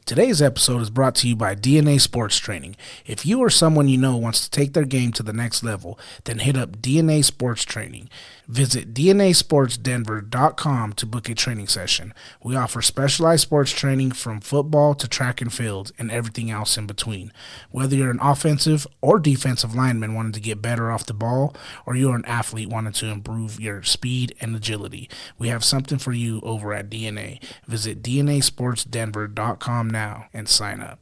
Today's episode is brought to you by DNA Sports Training. If you or someone you know wants to take their game to the next level, then hit up DNA Sports Training. Visit DNASportsDenver.com to book a training session. We offer specialized sports training from football to track and field and everything else in between. Whether you're an offensive or defensive lineman wanting to get better off the ball, or you're an athlete wanting to improve your speed and agility, we have something for you over at DNA. Visit DNASportsDenver.com now and sign up.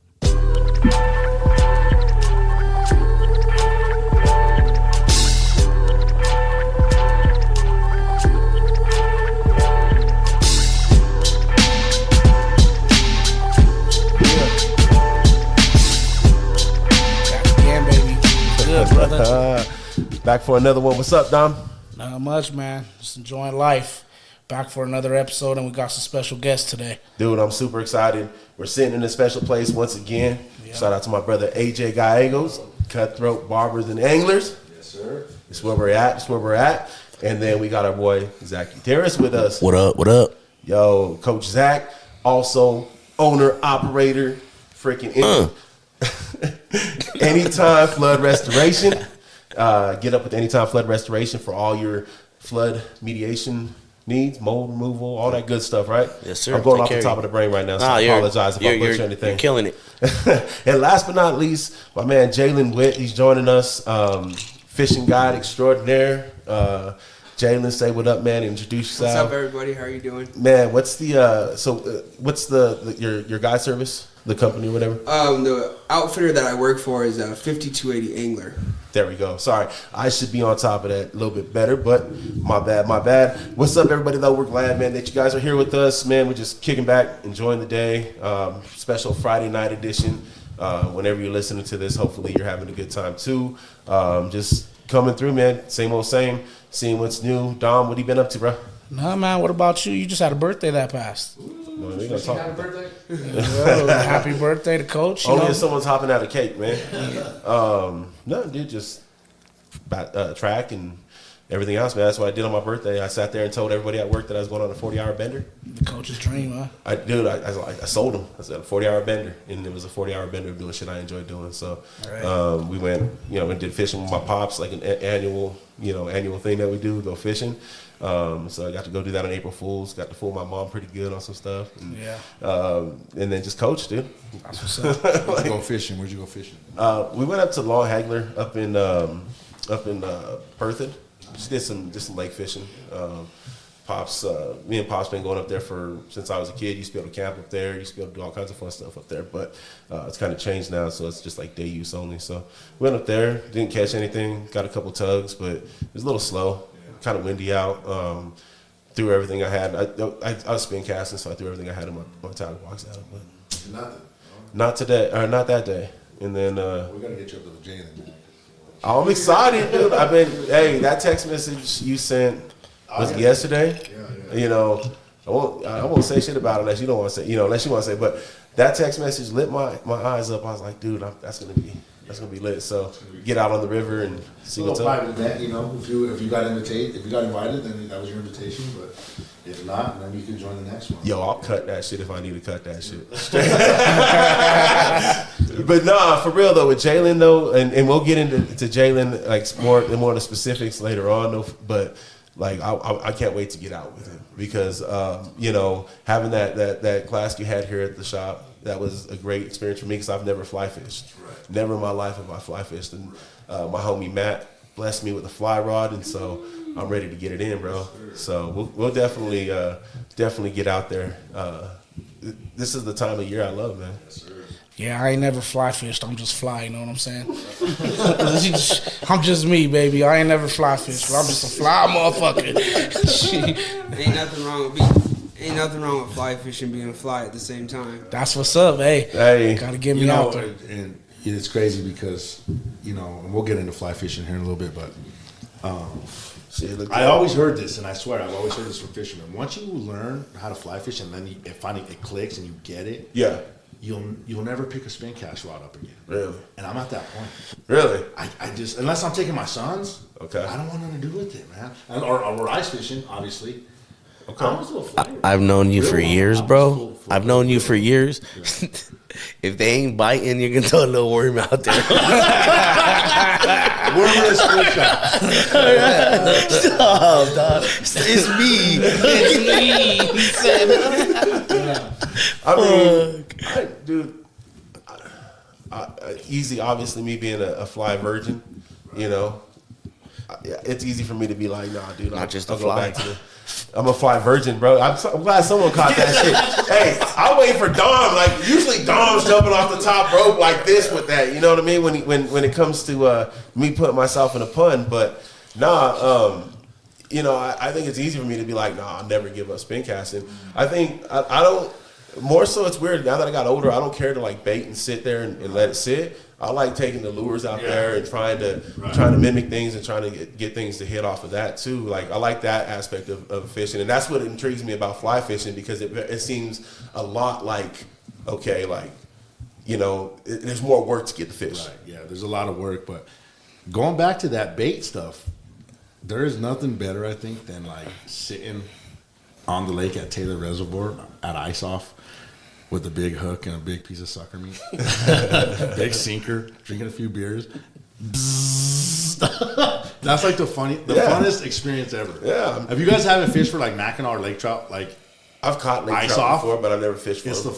Back for another one. What's up, Dom? Not much, man. Just enjoying life. Back for another episode, and we got some special guests today. Dude, I'm super excited. We're sitting in a special place once again. Yeah. Shout out to my brother AJ Gallegos, Cutthroat Barbers and Anglers. Yes, sir. That's where we're at. That's where we're at. And then we got our boy Zach Gutierrez with us. What up? What up? Yo, Coach Zach, also owner, operator, freaking Anytime Flood Restoration. Get up with Anytime Flood Restoration for all your flood mediation needs, mold removal, all that good stuff, right? Yes, sir. I'm going Take off the care top of of the brain right now, so Nah, I apologize if I butcher you're anything. killing it. And last but not least, my man Jalen Witt, he's joining us, fishing guide extraordinaire. Jalen, say what up, man. Introduce yourself. What's up, everybody? How are you doing? Man, what's the what's your guide service, the company or whatever? The outfitter that I work for is 5280 Angler. There we go. Sorry, I should be on top of that a little bit better, but my bad. What's up, everybody? Though we're glad, man, that you guys are here with us, man. We're just kicking back, enjoying the day. Special Friday night edition. Whenever you're listening to this, hopefully you're having a good time too. Just coming through, man. Same old same. Seeing what's new. Dom, what have you been up to, bro? Nah, man, what about you? You just had a birthday that passed. No, we gonna talk. Yo, happy birthday to Coach. Only if someone's hopping out of cake, man. No, dude, just track and everything else, man. That's what I did on my birthday. I sat there and told everybody at work that I was going on a 40-hour bender. The coach's dream, huh? I sold them. I said a 40-hour bender, and it was a 40-hour bender of doing shit I enjoyed doing. So Right. we went, and did fishing with my pops, like an annual thing that we do, go fishing. So I got to go do that on April Fool's. Got to fool my mom pretty good on some stuff. And, and then just coach, dude. That's what's up. Where'd you go fishing? We went up to Long Hagler up in Perthid. Just did some lake fishing. Me and Pops been going up there since I was a kid. Used to be able to camp up there. Used to be able to do all kinds of fun stuff up there. But it's kind of changed now, so it's just like day use only. So we went up there, didn't catch anything. Got a couple tugs, but it was a little slow. Kind of windy out. Threw everything I had. I was spin casting, so I threw everything I had in my tackle box at him. But Nothing. not today, or not that day. And then We gotta get you up to the Jalen, man. I'm excited, dude. That text message you sent was it yesterday? Yeah. I won't say shit about it unless you don't want to say, unless you want to say. But that text message lit my eyes up. I was like, dude, that's gonna be lit. So get out on the river and see what's up. Private event, if you got invited, then that was your invitation. But if not, then you can join the next one. Yo, I'll cut that shit if I need to cut that shit. But nah, for real though, with Jalen though, and we'll get into Jalen like more of the specifics later on though. But like I can't wait to get out with him because having that class you had here at the shop, that was a great experience for me because I've never fly fished. Right. Never in my life have I fly fished, and my homie Matt blessed me with a fly rod, and so I'm ready to get it in, bro. So we'll definitely get out there. This is the time of year I love, man. Yeah, I ain't never fly fished. I'm just fly, you know what I'm saying? I'm just me, baby. I ain't never fly fished. I'm just a fly motherfucker. Ain't nothing wrong with fly fishing being a fly at the same time. That's what's up, hey. Hey, Gotta get me out there. And it's crazy because and we'll get into fly fishing here in a little bit, but I always heard this, and I swear I've always heard this from fishermen. Once you learn how to fly fish, and then finally it clicks and you get it, yeah, you'll never pick a spin cast rod up again. Really? And I'm at that point. Really? I just, unless I'm taking my sons, Okay. I don't want nothing to do with it, man. Or ice fishing, obviously. Okay. I was a little flyer. I've known you for Real years, long. I was bro. full- I've known you for years. If they ain't biting, you can throw a little worm out there. Wormless split shot. Stop, dog. It's me. I mean, dude, easy. Obviously, me being a fly virgin, you know, it's easy for me to be like, nah, dude. Not just I'll a go fly. back to I'm a fly virgin, bro. I'm glad someone caught that shit. Hey, I'll wait for Dom. Like usually, Dom's jumping off the top rope like this with that. You know what I mean? When it comes to me putting myself in a pun, but nah. You know, I think it's easy for me to be like, nah, I'll never give up spin casting. I think I don't. More so, it's weird now that I got older. I don't care to like bait and sit there and let it sit. I like taking the lures out there and trying to mimic things and trying to get things to hit off of that too. Like I like that aspect of fishing, and that's what intrigues me about fly fishing because it seems a lot like okay, like you know, there's more work to get the fish. Right, yeah, there's a lot of work, but going back to that bait stuff, there is nothing better, I think, than like sitting on the lake at Taylor Reservoir at ice off with a big hook and a big piece of sucker meat, big sinker, drinking a few beers. That's like the funnest experience ever. Yeah. If you guys haven't fished for like Mackinac or lake trout, like I've caught lake Ice trout off? before, but I've never fished for it's them.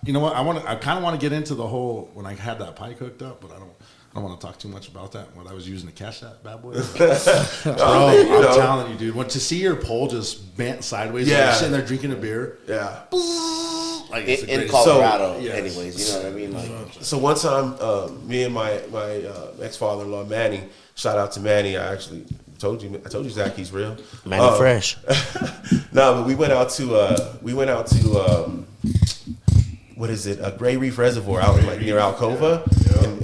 you know what, I kind of want to get into the whole when I had that pike hooked up, but I don't want to talk too much about that. What I was using to catch that bad boy. Bro, you know. I'm telling you, dude. To see your pole just bent sideways, while Yeah. you're sitting there drinking a beer, Yeah. like it's the In greatest- Colorado, yes. anyways. You know what I mean? Like, So one time, me and my ex-father-in-law Manny, shout out to Manny. I actually told you Zach, he's real. Manny Fresh. No, but we went out to what is it? A Gray Reef Reservoir out like near Alcova,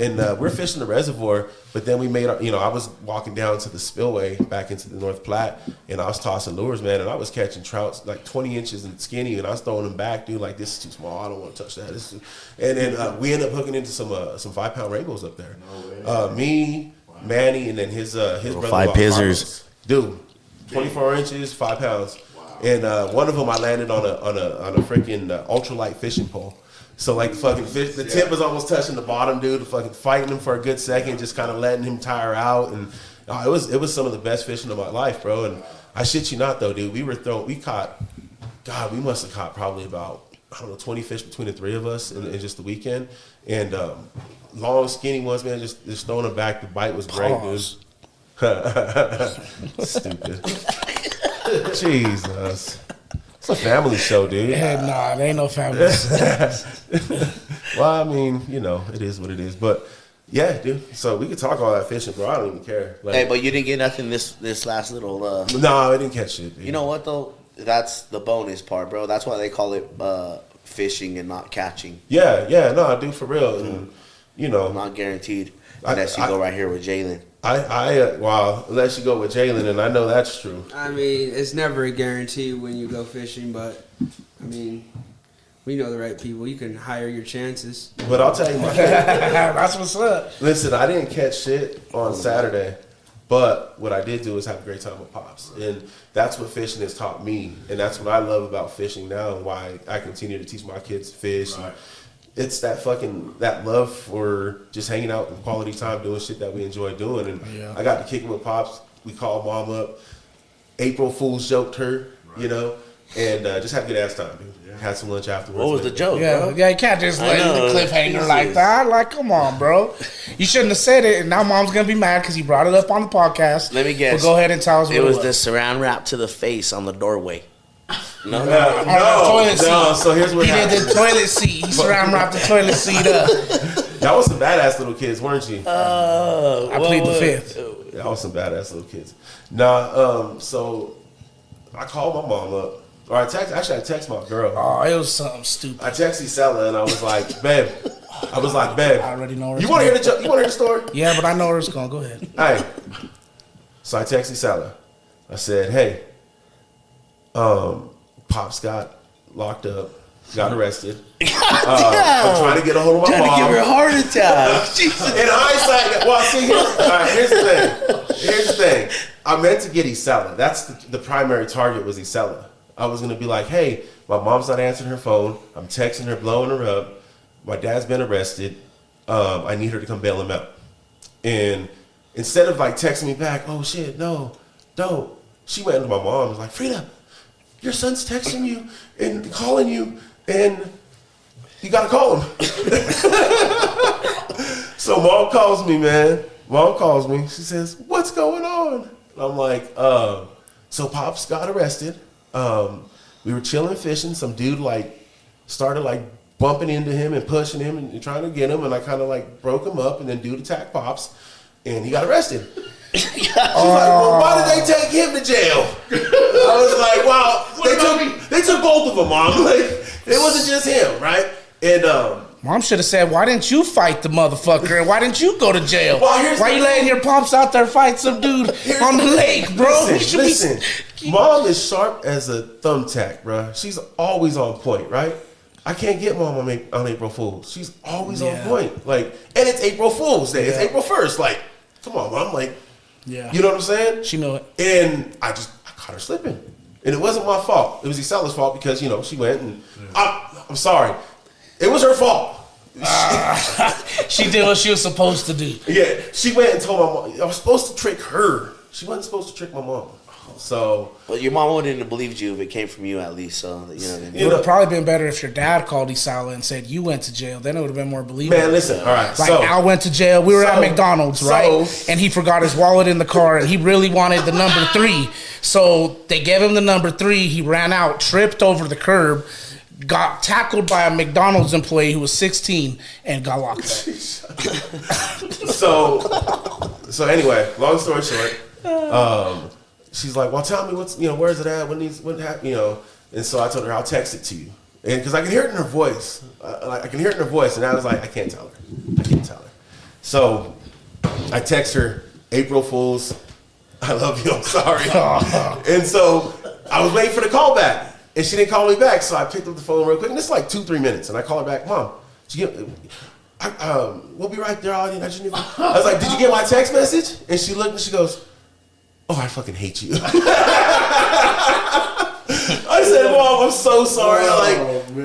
and we're fishing the reservoir. But then we made, I was walking down to the spillway back into the North Platte, and I was tossing lures, man, and I was catching trouts like 20 inches and skinny, and I was throwing them back, dude. Like this is too small. I don't want to touch that. And then we ended up hooking into some 5-pound rainbows up there. Me, Manny, and then his brother. 5 pizzers. Dude, 24 inches, 5 pounds. And one of them I landed on a freaking ultralight fishing pole. So like fucking fish, the tip was almost touching the bottom, dude. Fucking fighting him for a good second, just kind of letting him tire out, and it was some of the best fishing of my life, bro. And I shit you not though, dude. We must have caught probably about 20 fish between the three of us in just the weekend, and long skinny ones, man. Just throwing them back. The bite was great, Pause. dude. Stupid. Jesus. It's a family show, dude. Yeah, nah, it ain't no family. Well, I mean, it is what it is. But yeah, dude. So we could talk all that fishing, bro. I don't even care. Like, hey, but you didn't get nothing this last little. no, I didn't catch it. Dude. You know what though? That's the bonus part, bro. That's why they call it fishing and not catching. Yeah, no, I do for real. And Not guaranteed unless you go right here with Jalen. unless you go with Jalen, and I know that's true. I mean, it's never a guarantee when you go fishing, but I mean, we know the right people. You can hire your chances. But I'll tell you, That's what's up. listen, I didn't catch shit on Saturday, but what I did do is have a great time with Pops. And that's what fishing has taught me. And that's what I love about fishing now and why I continue to teach my kids to fish. Right. It's that love for just hanging out and quality time doing shit that we enjoy doing. And Yeah. I got to kick it with Pops. We called Mom up. April Fool's joked her, and just had a good ass time, dude. Had some lunch afterwards. What was the joke, Yeah, bro? yeah, you can't just I let know. the cliffhanger Jesus. like that. Like, come on, bro. You shouldn't have said it, and now Mom's gonna be mad because you brought it up on the podcast. Let me guess. Well, go ahead and tell us what It was the saran wrap to the face on the doorway. No, on the toilet seat. No, so here's what He did happened. the toilet seat. He surround wrapped the toilet seat up. Y'all was some badass little kids, weren't you? I plead the fifth. Y'all was some badass little kids. Nah, so I called my mom up. Or I text my girl. Oh, it was something stupid. I texted Sella and I was like, babe. I already know where You it's want to going. hear the story? Yeah, but I know where it's going. Go ahead. Hey. So I texted Sella. I said, hey, Pops got locked up, got arrested. I'm trying to get a hold of my Trying mom. to give her a heart attack. Jesus. In hindsight, well, see, here's the thing. I meant to get Isela. That's the primary target was Isela. I was gonna be like, hey, my mom's not answering her phone. I'm texting her, blowing her up. My dad's been arrested. I need her to come bail him out. And instead of like texting me back, oh shit, no, don't. She went to my mom and was like, Frida, your son's texting you and calling you, and you gotta call him. So mom calls me, man. Mom calls me. She says, what's going on? And I'm like, so Pops got arrested. We were chilling fishing. Some dude like started like bumping into him and pushing him and trying to get him, and I kind of like broke him up, and then dude attacked Pops, and he got arrested. She's like, well, why did they take him to jail? I was like, wow, they took both of them, Mom. Like, it wasn't just him, right? And Mom should have said, why didn't you fight the motherfucker? And why didn't you go to jail? Well, why you letting your pops out there fight some dude on the lake, bro? Listen, Mom is sharp as a thumbtack, bro. She's always on point, right? I can't get Mom on April Fool's. She's always on point. Like, and it's April Fool's Day. It's April 1st. Like, come on, Mom. Like, you know what I'm saying? She knew it. And I caught her slipping. And it wasn't my fault. It was Isela's fault because, you know, she went and I'm sorry. It was her fault. She did what she was supposed to do. Yeah, she went and told my mom. I was supposed to trick her. She wasn't supposed to trick my mom. So, well, your mom wouldn't have believed you if it came from you, at least. So, you know what I mean? It would have probably been better if your dad called Isala and said you went to jail. Then it would have been more believable. Man, listen, all right. Like, Al went to jail. We were at McDonald's, right? So, and he forgot his wallet in the car, and he really wanted the number 3. So they gave him the number 3. He ran out, tripped over the curb, got tackled by a McDonald's employee who was 16, and got locked up. So anyway, long story short, she's like, well, tell me where's it at? What happened? You know, and so I told her I'll text it to you, and because I can hear it in her voice, I can hear it in her voice, and I was like, I can't tell her. So I text her, April Fools, I love you, I'm sorry. And so I was waiting for the call back, and she didn't call me back, so I picked up the phone real quick, and it's like 2-3 minutes, and I call her back, Mom, did you get, we'll be right there, I was like, did you get my text message? And she looked and she goes, oh, I fucking hate you. I said, Mom, I'm so sorry.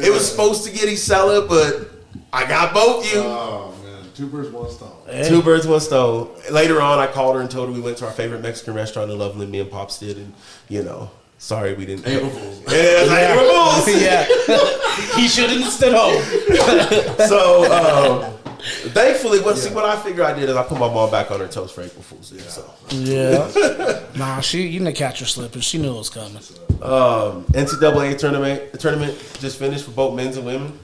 It was supposed to get Isela, but I got both you. Oh, man. 2 birds, 1 stone. Hey. 2 birds, 1 stone. Later on, I called her and told her we went to our favorite Mexican restaurant in Loveland, me and Pops did, and, you know, sorry we didn't. April Fools. Yeah, April Fools. Yeah. He shouldn't have stood home. So, thankfully, what I figured I did is I put my mom back on her toes for April Fool's Day. So. Yeah. Nah, you didn't catch her slipping. She knew it was coming. NCAA tournament just finished for both men's and women.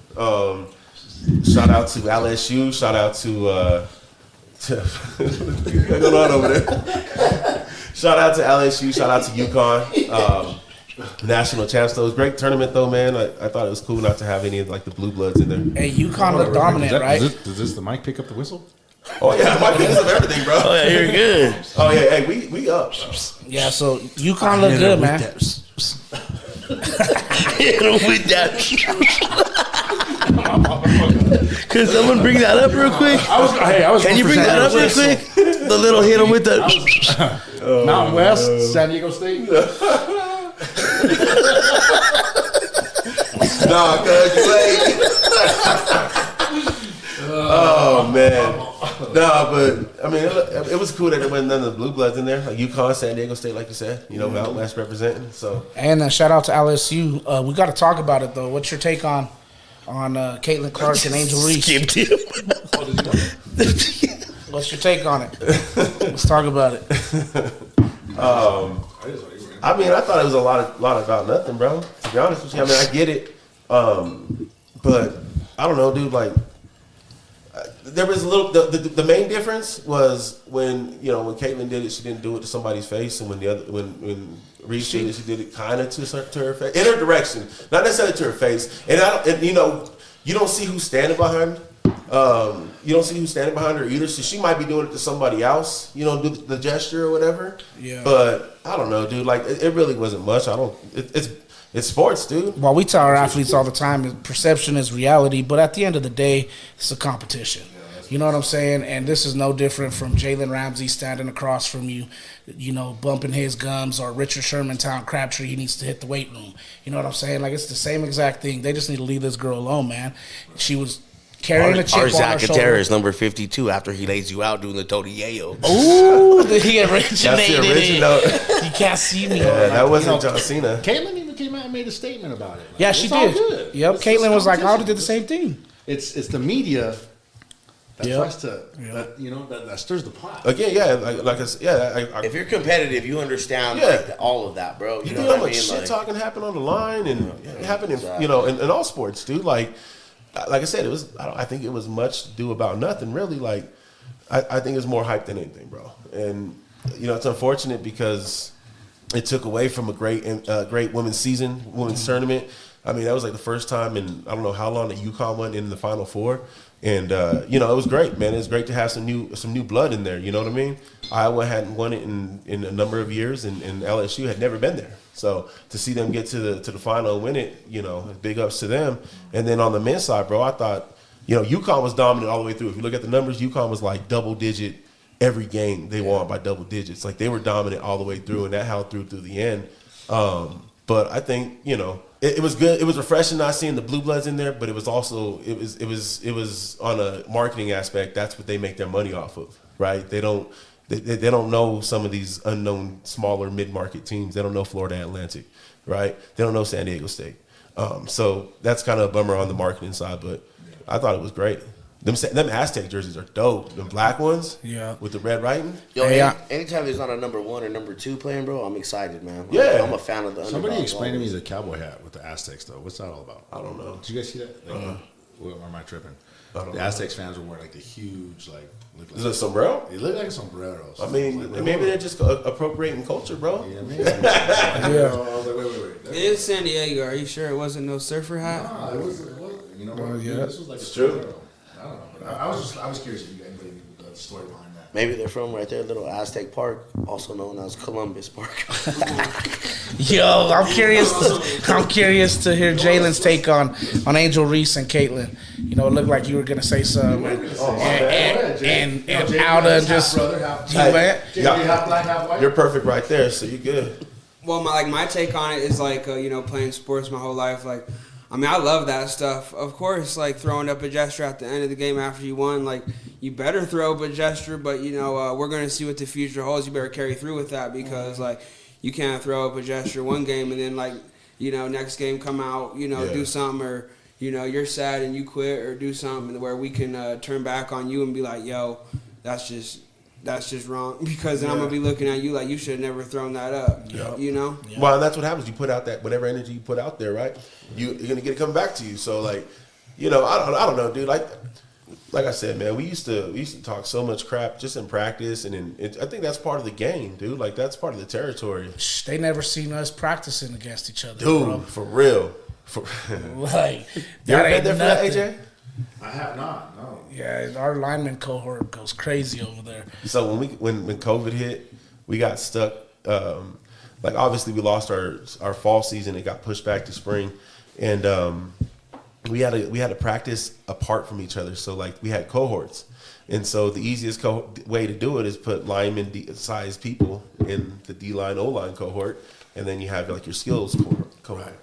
Shout out to LSU. Shout out to what's going on over there? Shout out to LSU. Shout out to UConn. National champs. Though it was a great tournament though, man. I thought it was cool not to have any of like the blue bloods in there. Hey, UConn looked dominant, right? Does the mic pick up the whistle? Oh yeah, my pick up everything, bro. Oh yeah, you're good. Oh yeah, hey, we up. Yeah, so UConn looked good, man. Hit him with that. Can someone bring that up real quick? Can you bring that up real quick? The little hit him with the Mountain West, San Diego State. Nah, cuz you late. Oh man. Nah, but I mean, it was cool that there wasn't none of the blue bloods in there, like UConn, San Diego State, like you said. You know, Mountain West representing. So. And shout out to LSU. We got to talk about it though. What's your take on Caitlin Clark and Angel Reese? skipped him. What's your take on it? Let's talk about it. I mean, I thought it was a lot about nothing, bro. To be honest with you, I mean, I get it, but I don't know, dude. Like, there was a little. The main difference was when Caitlyn did it, she didn't do it to somebody's face, and when Reese did it, she did it kind of to her face, in her direction, not necessarily to her face. And you don't see who's standing behind. You don't see who's standing behind her either. So she might be doing it to somebody else, do the gesture or whatever. Yeah. But I don't know, dude. Like it really wasn't much. It's sports, dude. Well, we tell our athletes all the time, perception is reality. But at the end of the day, it's a competition. You know what I'm saying? And this is no different from Jalen Ramsey standing across from you, bumping his gums, or Richard Sherman telling Crabtree he needs to hit the weight room. You know what I'm saying? Like, it's the same exact thing. They just need to leave this girl alone, man. She was carrying a chip on her shoulder. Zacchaeus, number 52, after he lays you out doing the Todieo. Ooh, he originated That's the original. it. You can't see me. Yeah, that wasn't John Cena. Caitlyn even came out and made a statement about it. Like, Yeah, she it's all did. good. Yep, It's Caitlyn just was like, I would have competition. did the same thing. It's the media that Yep. tries to, Yep. that stirs the pot. Again, yeah, like I said, If you're competitive, you understand all of that, bro. You know how what I much mean? shit Like, talking happen on the line and it happened in exactly. in all sports, dude. Like I said, it was. I think it was much ado about nothing, really. Like I think it's more hype than anything, bro. And it's unfortunate because it took away from a great women's season, women's tournament. I mean, that was like the first time in I don't know how long that UConn went in the Final Four. And it was great, man. It was great to have some new blood in there. You know what I mean? Iowa hadn't won it in a number of years, and LSU had never been there. So to see them get to the final and win it, big ups to them. And then on the men's side, bro, I thought UConn was dominant all the way through. If you look at the numbers, UConn was like double digit every game. They won by double digits. Like they were dominant all the way through, and that held through the end. But I think it was good. It was refreshing not seeing the blue bloods in there, but it was also it was on a marketing aspect. That's what they make their money off of, right? They don't know some of these unknown smaller mid market teams. They don't know Florida Atlantic, right? They don't know San Diego State. So that's kind of a bummer on the marketing side, but I thought it was great. Them Aztec jerseys are dope. The black ones, with the red writing. Yo, Hey, anytime there's not a number 1 or number 2 playing, bro, I'm excited, man. Yeah. I'm a fan of the Somebody underdogs explained to me always. the cowboy hat with the Aztecs, though. What's that all about? I don't know. Did you guys see that? Like, or am I tripping? don't The know. Aztecs fans were wearing like the huge, look Is it a sombrero? They look like a sombrero. I mean, maybe they're just appropriating culture, bro. You know what I mean? I was like, wait. It is San Diego. Are you sure it wasn't no surfer hat? Nah, it was, this was like It's a true. sombrero. I don't know. But I was curious if you anybody knew the story behind that. Maybe they're from right there, little Aztec Park, also known as Columbus Park. Yo, I'm curious to hear Jalen's take on Angel Reese and Caitlyn. It looked like you were gonna say something, and Alda just you went. Half black, half white. You're perfect right there, so you're good. Well, my take on it is like playing sports my whole life. Like, I mean, I love that stuff. Of course, like throwing up a gesture at the end of the game after you won. Like, you better throw up a gesture, but we're gonna see what the future holds. You better carry through with that because like you can't throw up a gesture one game and then like next game come out do something or you're sad and you quit or do something where we can turn back on you and be like, yo, that's just wrong because then I'm gonna be looking at you like you should have never thrown that up. Yep. Well, and that's what happens. You put out that whatever energy you put out there, right? You're gonna get it coming back to you. So like, I don't know, dude. Like I said, man, we used to talk so much crap just in practice, and I think that's part of the game, dude. Like that's part of the territory, They never seen us practicing against each other, dude. bro. For real. Like You that ever been ain't there for nothing. that, AJ? I have not. No. Yeah, our lineman cohort goes crazy over there. So when COVID hit, we got stuck. Like obviously we lost our fall season. It got pushed back to spring, and we had to practice apart from each other. So like we had cohorts, and so the easiest way to do it is put lineman size people in the D line O line cohort, and then you have like your skills cohort.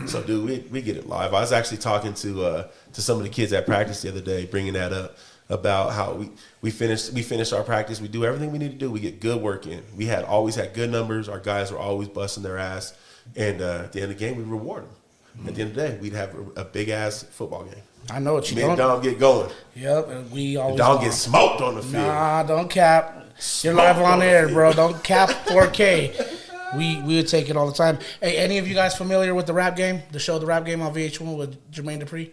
So dude, we get it live. I was actually talking to some of the kids at practice the other day, bringing that up about how we finished our practice. We do everything we need to do. We get good work in. We had always had good numbers. Our guys were always busting their ass, and at the end of the game, we reward them. At the end of the day, we'd have a big ass football game. I know what you Me and don't. Dom get going. Yep, and we always Dom won. gets smoked on the field. Nah, don't cap. You're live on air, bro. Don't cap 4K. We would take it all the time. Hey, any of you guys familiar with the rap game? The show, The Rap Game on VH1 with Jermaine Dupri?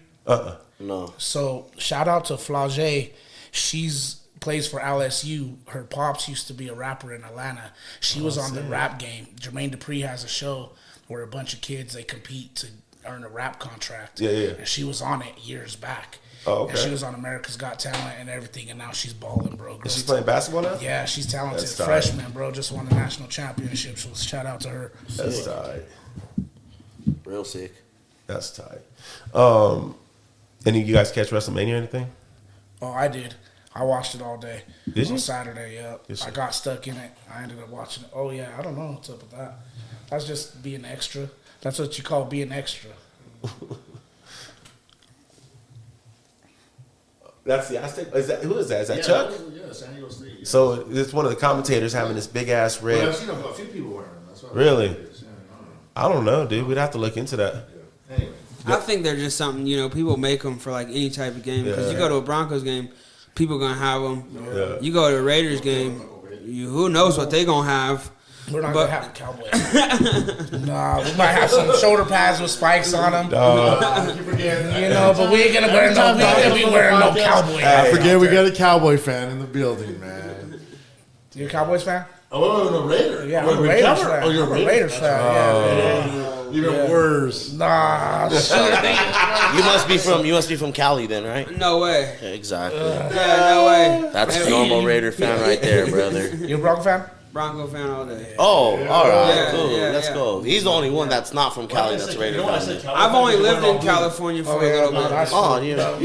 No. So shout out to Flage. She's plays for LSU. Her pops used to be a rapper in Atlanta. She was on the rap game. Jermaine Dupri has a show where a bunch of kids they compete to earn a rap contract. Yeah. And she was on it years back. Oh, okay. And she was on America's Got Talent and everything, and now she's balling, bro. Is she playing basketball now? Yeah, she's talented. That's tight. Freshman, bro. Just won the national championship. So shout out to her. That's tight. Real sick. That's tight. Any of you guys catch WrestleMania or anything? Oh, I did. I watched it all day. Did you? On Saturday, yep. Yes, sir. I got stuck in it. I ended up watching it. Oh, yeah. I don't know what's up with that. That's just being extra. That's what you call being extra. That's the Aztec. Is that who is that? Is that Chuck? Yeah, San Diego State. Yeah. So it's one of the commentators having this big ass Well, red. I've seen a few people wearing them. That's what Really? it is. Yeah, I don't know. I don't know, dude. We'd have to look into that. Anyway. I think they're just something, people make them for like any type of game. Because you go to a Broncos game, people going to have them. Yeah. You go to a Raiders game, who knows what they going to have. We're not But- going to have the Cowboys. Nah, we might have some shoulder pads with spikes on them. You forget. But we ain't going to wear no, we ain't gonna be wearing no Cowboy. I forget we got a Cowboy fan in the building, man. You a Cowboys fan? Oh, no, Raider. Yeah, I'm a Raiders fan. Oh, you're I'm a Raiders fan, yeah. Even worse. Nah, You must be from Cali then, right? No way. Exactly. Yeah, no way. That's a normal Raider fan right there, brother. You a Bronco fan? Bronco fan all day. Oh, all right, Yeah, cool. yeah, Let's yeah. go. He's the only one that's not from Cali that's a Raider fan. I've only lived in California for a little bit. Oh, you know.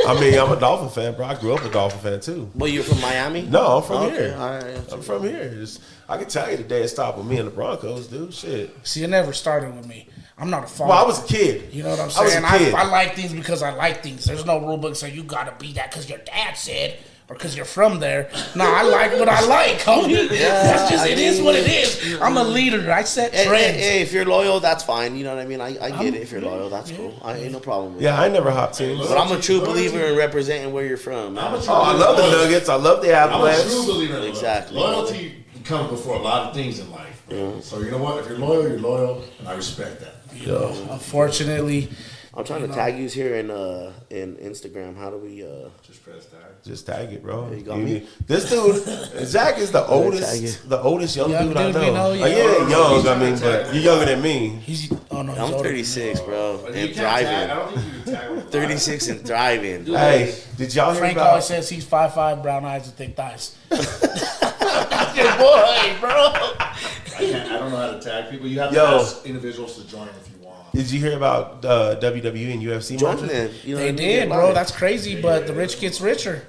I mean, I'm a Dolphin fan, bro. I grew up a Dolphin fan too. Well, you're from Miami? No, I'm from Okay, here. all right. I'm from here. I can tell you the day it stopped with me and the Broncos, dude. Shit. See, it never started with me. I'm not a father. Well, I was a kid. You know what I'm I was saying? a kid. I like things because I like things. There's no rule book saying you got to be that because your dad said or because you're from there. No, I like what I like, homie. That's just, it is what it is. I'm a leader. I set Hey, trends. hey, if you're loyal, that's fine. You know what I mean? I get it. If you're loyal, that's cool. I ain't no problem with Yeah, I that. ain't never hot teams. But I'm a true believer in representing where you're from, man. Oh, I love the Nuggets. I love the I'm a true Avalanche. believer in loyalty. Exactly. Loyalty comes before a lot of things in life. Bro. So you know what? If you're loyal, and I respect that. Unfortunately, I'm trying to tag you here in Instagram. How do we Just press tag. Just tag it, bro. You got me. This dude, Zach is the tag oldest young dude I dude know. we know, Yeah, yeah. young. I mean, but you're younger than me. he's oh no, he's I'm older. 36, bro, You and can't tag. I thriving. don't think you can tag on the 36 and thriving. Hey, did y'all hear Frank about? always says he's 5'5", brown eyes and thick thighs. Your boy, bro. I don't know how to tag people. You have to Yo. ask individuals to join if you want. Did you hear about WWE and UFC? Join merger? in. You know They what I mean? did, Get bro. live. That's crazy, but the rich gets richer.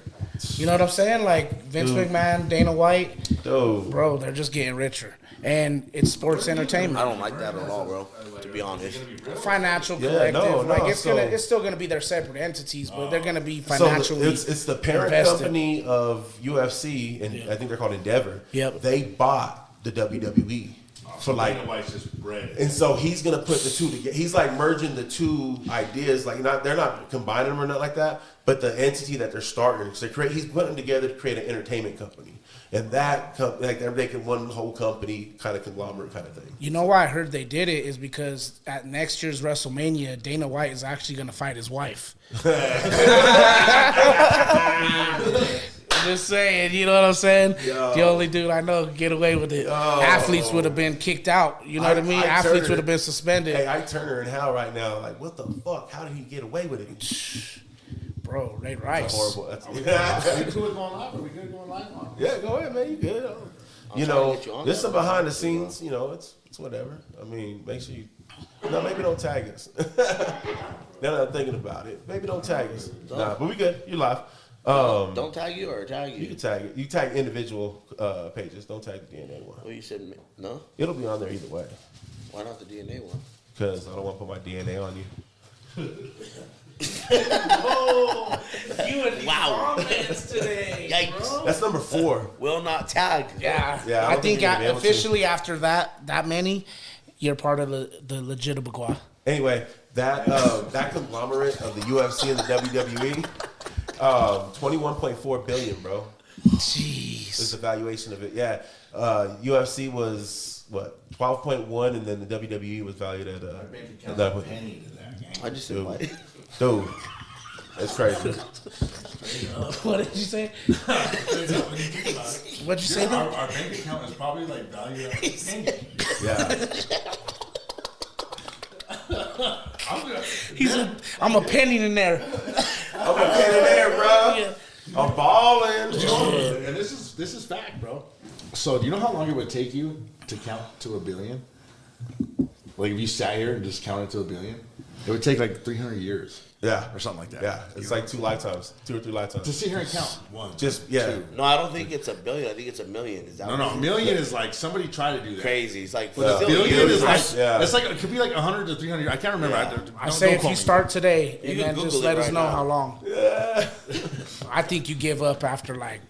You know what I'm saying? Like Vince Dude. McMahon, Dana White, Dude, bro, they're just getting richer. And it's sports entertainment. I don't like that at all, bro. To be honest. Financial Yeah, collective. no, like no, it's still gonna be their separate entities, but they're gonna be so financially it's the parent invested. company of UFC, and I think they're called Endeavor. Yep. They bought the WWE for like. Dana White's just bread. And so he's gonna put the two together. He's like merging the two ideas. Like they're not combining them or nothing like that. But the entity that they're starting, so he's putting them together to create an entertainment company, and that like they're making one whole company kind of conglomerate kind of thing. You know why I heard they did it is because at next year's WrestleMania, Dana White is actually gonna fight his wife. Just saying, you know what I'm saying? The only dude I know could get away with it. Athletes would have been kicked out. You know what I mean? Athletes Turner- would have been suspended. Hey, Ike Turner in hell right now. Like, what the fuck? How did he get away with it? Bro, Ray Rice. Horrible. That's, Are we good going live? Are we good going live on? yeah, go ahead, man. You good? You trying know, to get you on there's that, some behind the scenes. You know, it's whatever. I mean, make sure you. No, maybe don't tag us. Now that I'm thinking about it, maybe don't tag us. Nah, but we good. You live. Don't tag you or tag You you? can tag it. You tag individual pages. Don't tag the DNA one. Well, you said no. It'll be on there either way. Why not the DNA one? Because I don't want to put my DNA on you. You and these comments today. Yikes! That's number 4. Will not tag. Yeah, Yeah, I I don't think think you're gonna be able to. officially after that many, you're part of the legitimate. Anyway, that conglomerate of the UFC and the WWE, 21.4 billion, bro. Jeez. Is the valuation of it. Yeah, UFC was what 12.1, and then the WWE was valued at Bank account 11. penny to that game. I just Dude. invited. Dude, that's crazy. What did you say? What'd you say? Then? Our bank account is probably like valued at a penny. Yeah, I'm a penny in there. I'm a pen in there, bro. Yeah. I'm balling. And this is fact, bro. So do you know how long it would take you to count to 1 billion? Like if you sat here and just counted to 1 billion? It would take like 300 years. Yeah. Or something like that. Yeah, it's like 2 lifetimes, 2 or 3 lifetimes. To sit here and count. 1, Just, yeah. 2. No, I don't think it's $1 billion. I think it's $1 million. Is that No, a million is like somebody tried to do that. crazy? It's like But a billion is like Yeah. it's like it could be like 100 to 300. I can't remember. I say if you start today and can then Google just it let us right know now. how long. I think you give up after like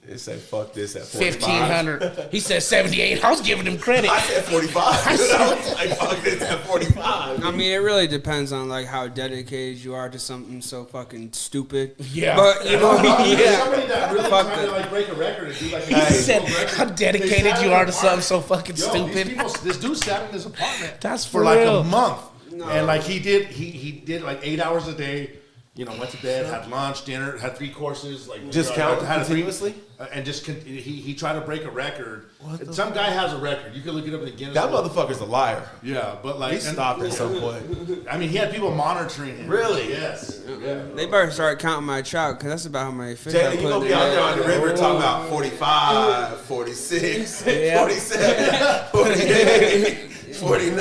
It said, fuck this at 45. 1,500. He said 78. I was giving him credit. I said 45. I was like, fuck this at 45. I mean, it really depends on like how dedicated you are to something so fucking stupid. Yeah. But you know, yeah. Somebody that really Fuck tried it. to like break a record and do like He said how dedicated you are to something so fucking stupid. This dude sat in his apartment That's for for like real. a month, and like he did like 8 hours a day. You know, went to bed, had lunch, dinner, had 3 courses. Like Just count had a continuously? and just he tried to break a record. Some guy has a record. You can look it up in the Guinness. That Book. motherfucker's a liar. Yeah, but like He stopped at some point. I mean, he had people monitoring him. Really? Yes. Yeah. They better start counting my trout because that's about how many fish I Jalen, put you gonna in be out there on the the river talking about 45, 46, 47, 48, 49,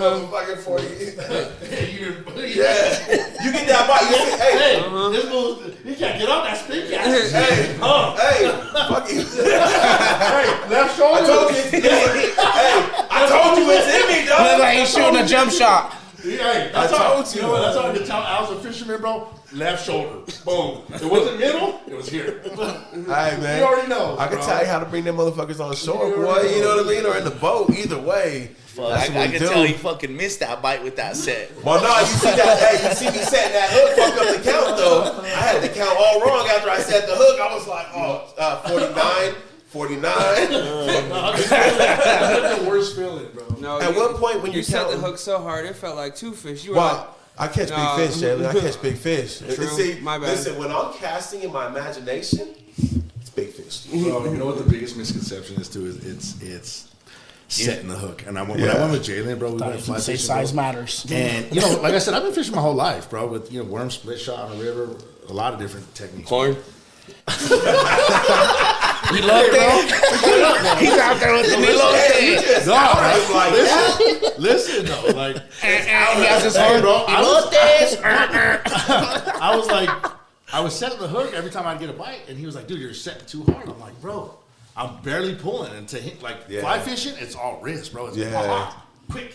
motherfucking 40. Yeah. You get that bite, you say, hey, This fool, he can't get off that speed cat. hey, hey, fuck you. Hey, left I shoulder. told you it's in me. Hey, I told you it's in me, Look dog. like he's shooting a jump shot. Hey, I told you. You know what? That's all I can tell. I was a fisherman, bro. Left shoulder. Boom. It wasn't middle. It was here. Hey, man. You already know. I can bro. tell you how to bring them motherfuckers on shore, boy. You know what I mean? Or in the boat. Either way. Fuck, That's what I we can do. tell you fucking missed that bite with that set. Well, no, you see that? Hey, you see me setting that hook, fuck up the count though. I had the count all wrong after I set the hook. I was like, 49, 49. That's the worst feeling, bro. No, At you- what point when you you're set the counting? hook so hard it felt like 2 fish. You were Well, I catch No. big fish, Jalen. I catch big fish. True. See, My bad. listen, when I'm casting in my imagination, it's big fish. Bro, you know what the biggest misconception is too? Is it's setting the hook. And when I went with Jalen, bro, we went fly Say fishing. size bro. matters. And you know, like I said, I've been fishing my whole life, bro. With worm split shot on the river, a lot of different techniques. Corn. He's out there with the elote. No, bro. Listen though, like And he has his hey, horn. bro, Elotes. I was like, I was setting the hook every time I'd get a bite, and he was like, "Dude, you're setting too hard." I'm like, "Bro, I'm barely pulling." And to hit like fly fishing, it's all wrist, bro. It's quick.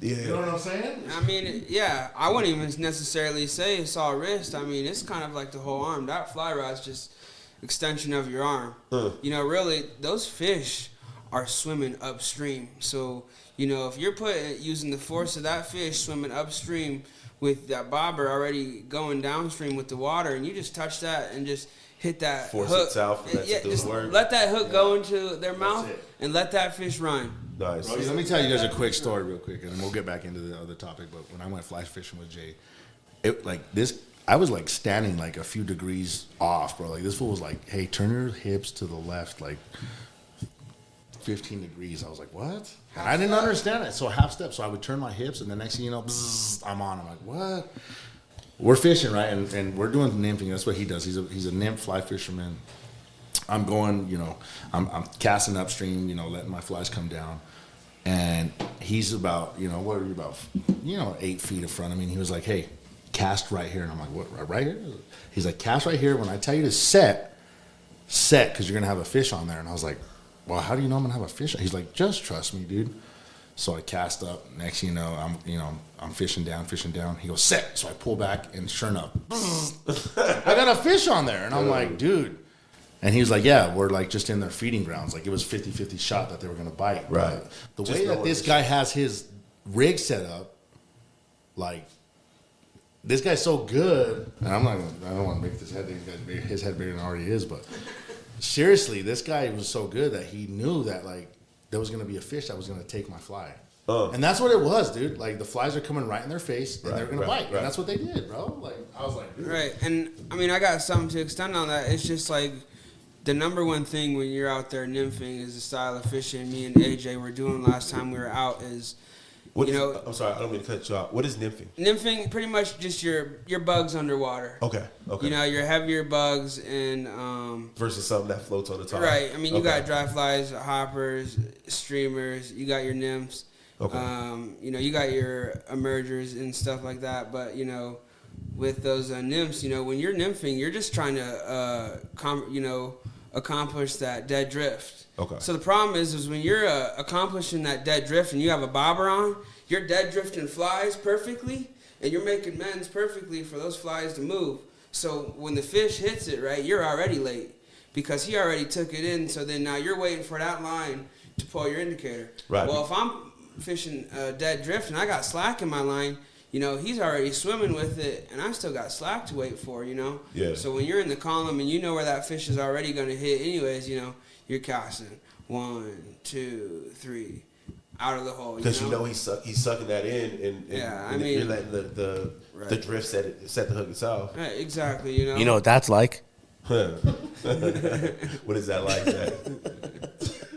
Yeah. You know what I'm saying? I mean, yeah, I wouldn't even necessarily say it's all wrist. I mean, it's kind of like the whole arm. That fly rod's just extension of your arm. You know, really, those fish are swimming upstream. So, you know, if you're using the force of that fish swimming upstream with that bobber already going downstream with the water, and you just touch that and just hit that Force hook. it south, and that's just the word. let that hook go into their mouth it. and let that fish run. Nice. Bro, let me tell you guys a quick story real quick, and then we'll get back into the other topic. But when I went fly fishing with Jay, I was like standing like a few degrees off, bro. Like this fool was like, "Hey, turn your hips to the left, like 15 degrees." I was like, "What?" And I didn't understand it. So half step. So I would turn my hips, and the next thing you know, bzzz, I'm on. I'm like, "What?" We're fishing, right? And we're doing nymphing. That's what he does. He's a nymph fly fisherman. I'm going, I'm casting upstream, letting my flies come down. And he's about, what are you about, 8 feet in front of me. And he was like, "Hey, cast right here." And I'm like, "What, right here?" He's like, "Cast right here. When I tell you to set, because you're going to have a fish on there." And I was like, "Well, how do you know I'm going to have a fish?" He's like, "Just trust me, dude." So I cast up. Next thing you know, I'm fishing down. He goes, "Set." So I pull back, and sure enough, I got a fish on there. And I'm like, "Dude." And he was like, "Yeah, we're like just in their feeding grounds. Like it was 50-50 shot that they were going to bite." Right. The Just way that knowing this the guy has his rig set up, like this guy's so good. And I don't want to make his head bigger than it already is, but seriously, this guy was so good that he knew that like there was going to be a fish that was going to take my fly. And that's what it was, dude. Like the flies are coming right in their face, and they're gonna bite, and that's what they did, bro. Like I was like, dude. Right, and I mean, I got something to extend on that. It's just like the number one thing when you're out there nymphing is the style of fishing me and AJ were doing last time we were out is, I'm sorry, I don't mean to cut you off. What is nymphing? Nymphing, pretty much just your bugs underwater. Okay. Your heavier bugs and versus something that floats on the top. right. I mean, you got dry flies, hoppers, streamers. You got your nymphs. Okay. You know, you got your emergers and stuff like that, but you know, with those nymphs, you know, when you're nymphing, you're just trying to, accomplish that dead drift. Okay. So the problem is when you're accomplishing that dead drift and you have a bobber on, you're dead drifting flies perfectly, and you're making mends perfectly for those flies to move. So when the fish hits it, right, you're already late because he already took it in. So then now you're waiting for that line to pull your indicator. Right. Well, if I'm fishing dead drift and I got slack in my line, you know, he's already swimming with it, and I still got slack to wait for, you know? Yeah. So when you're in the column and you know where that fish is already going to hit anyways, you know, you're casting 1, 2, 3 out of the hole. Because you know he's sucking that in, and Yeah, I and mean- you're letting the drift set the hook itself. Right, exactly, you know? You know what that's like? What is that like?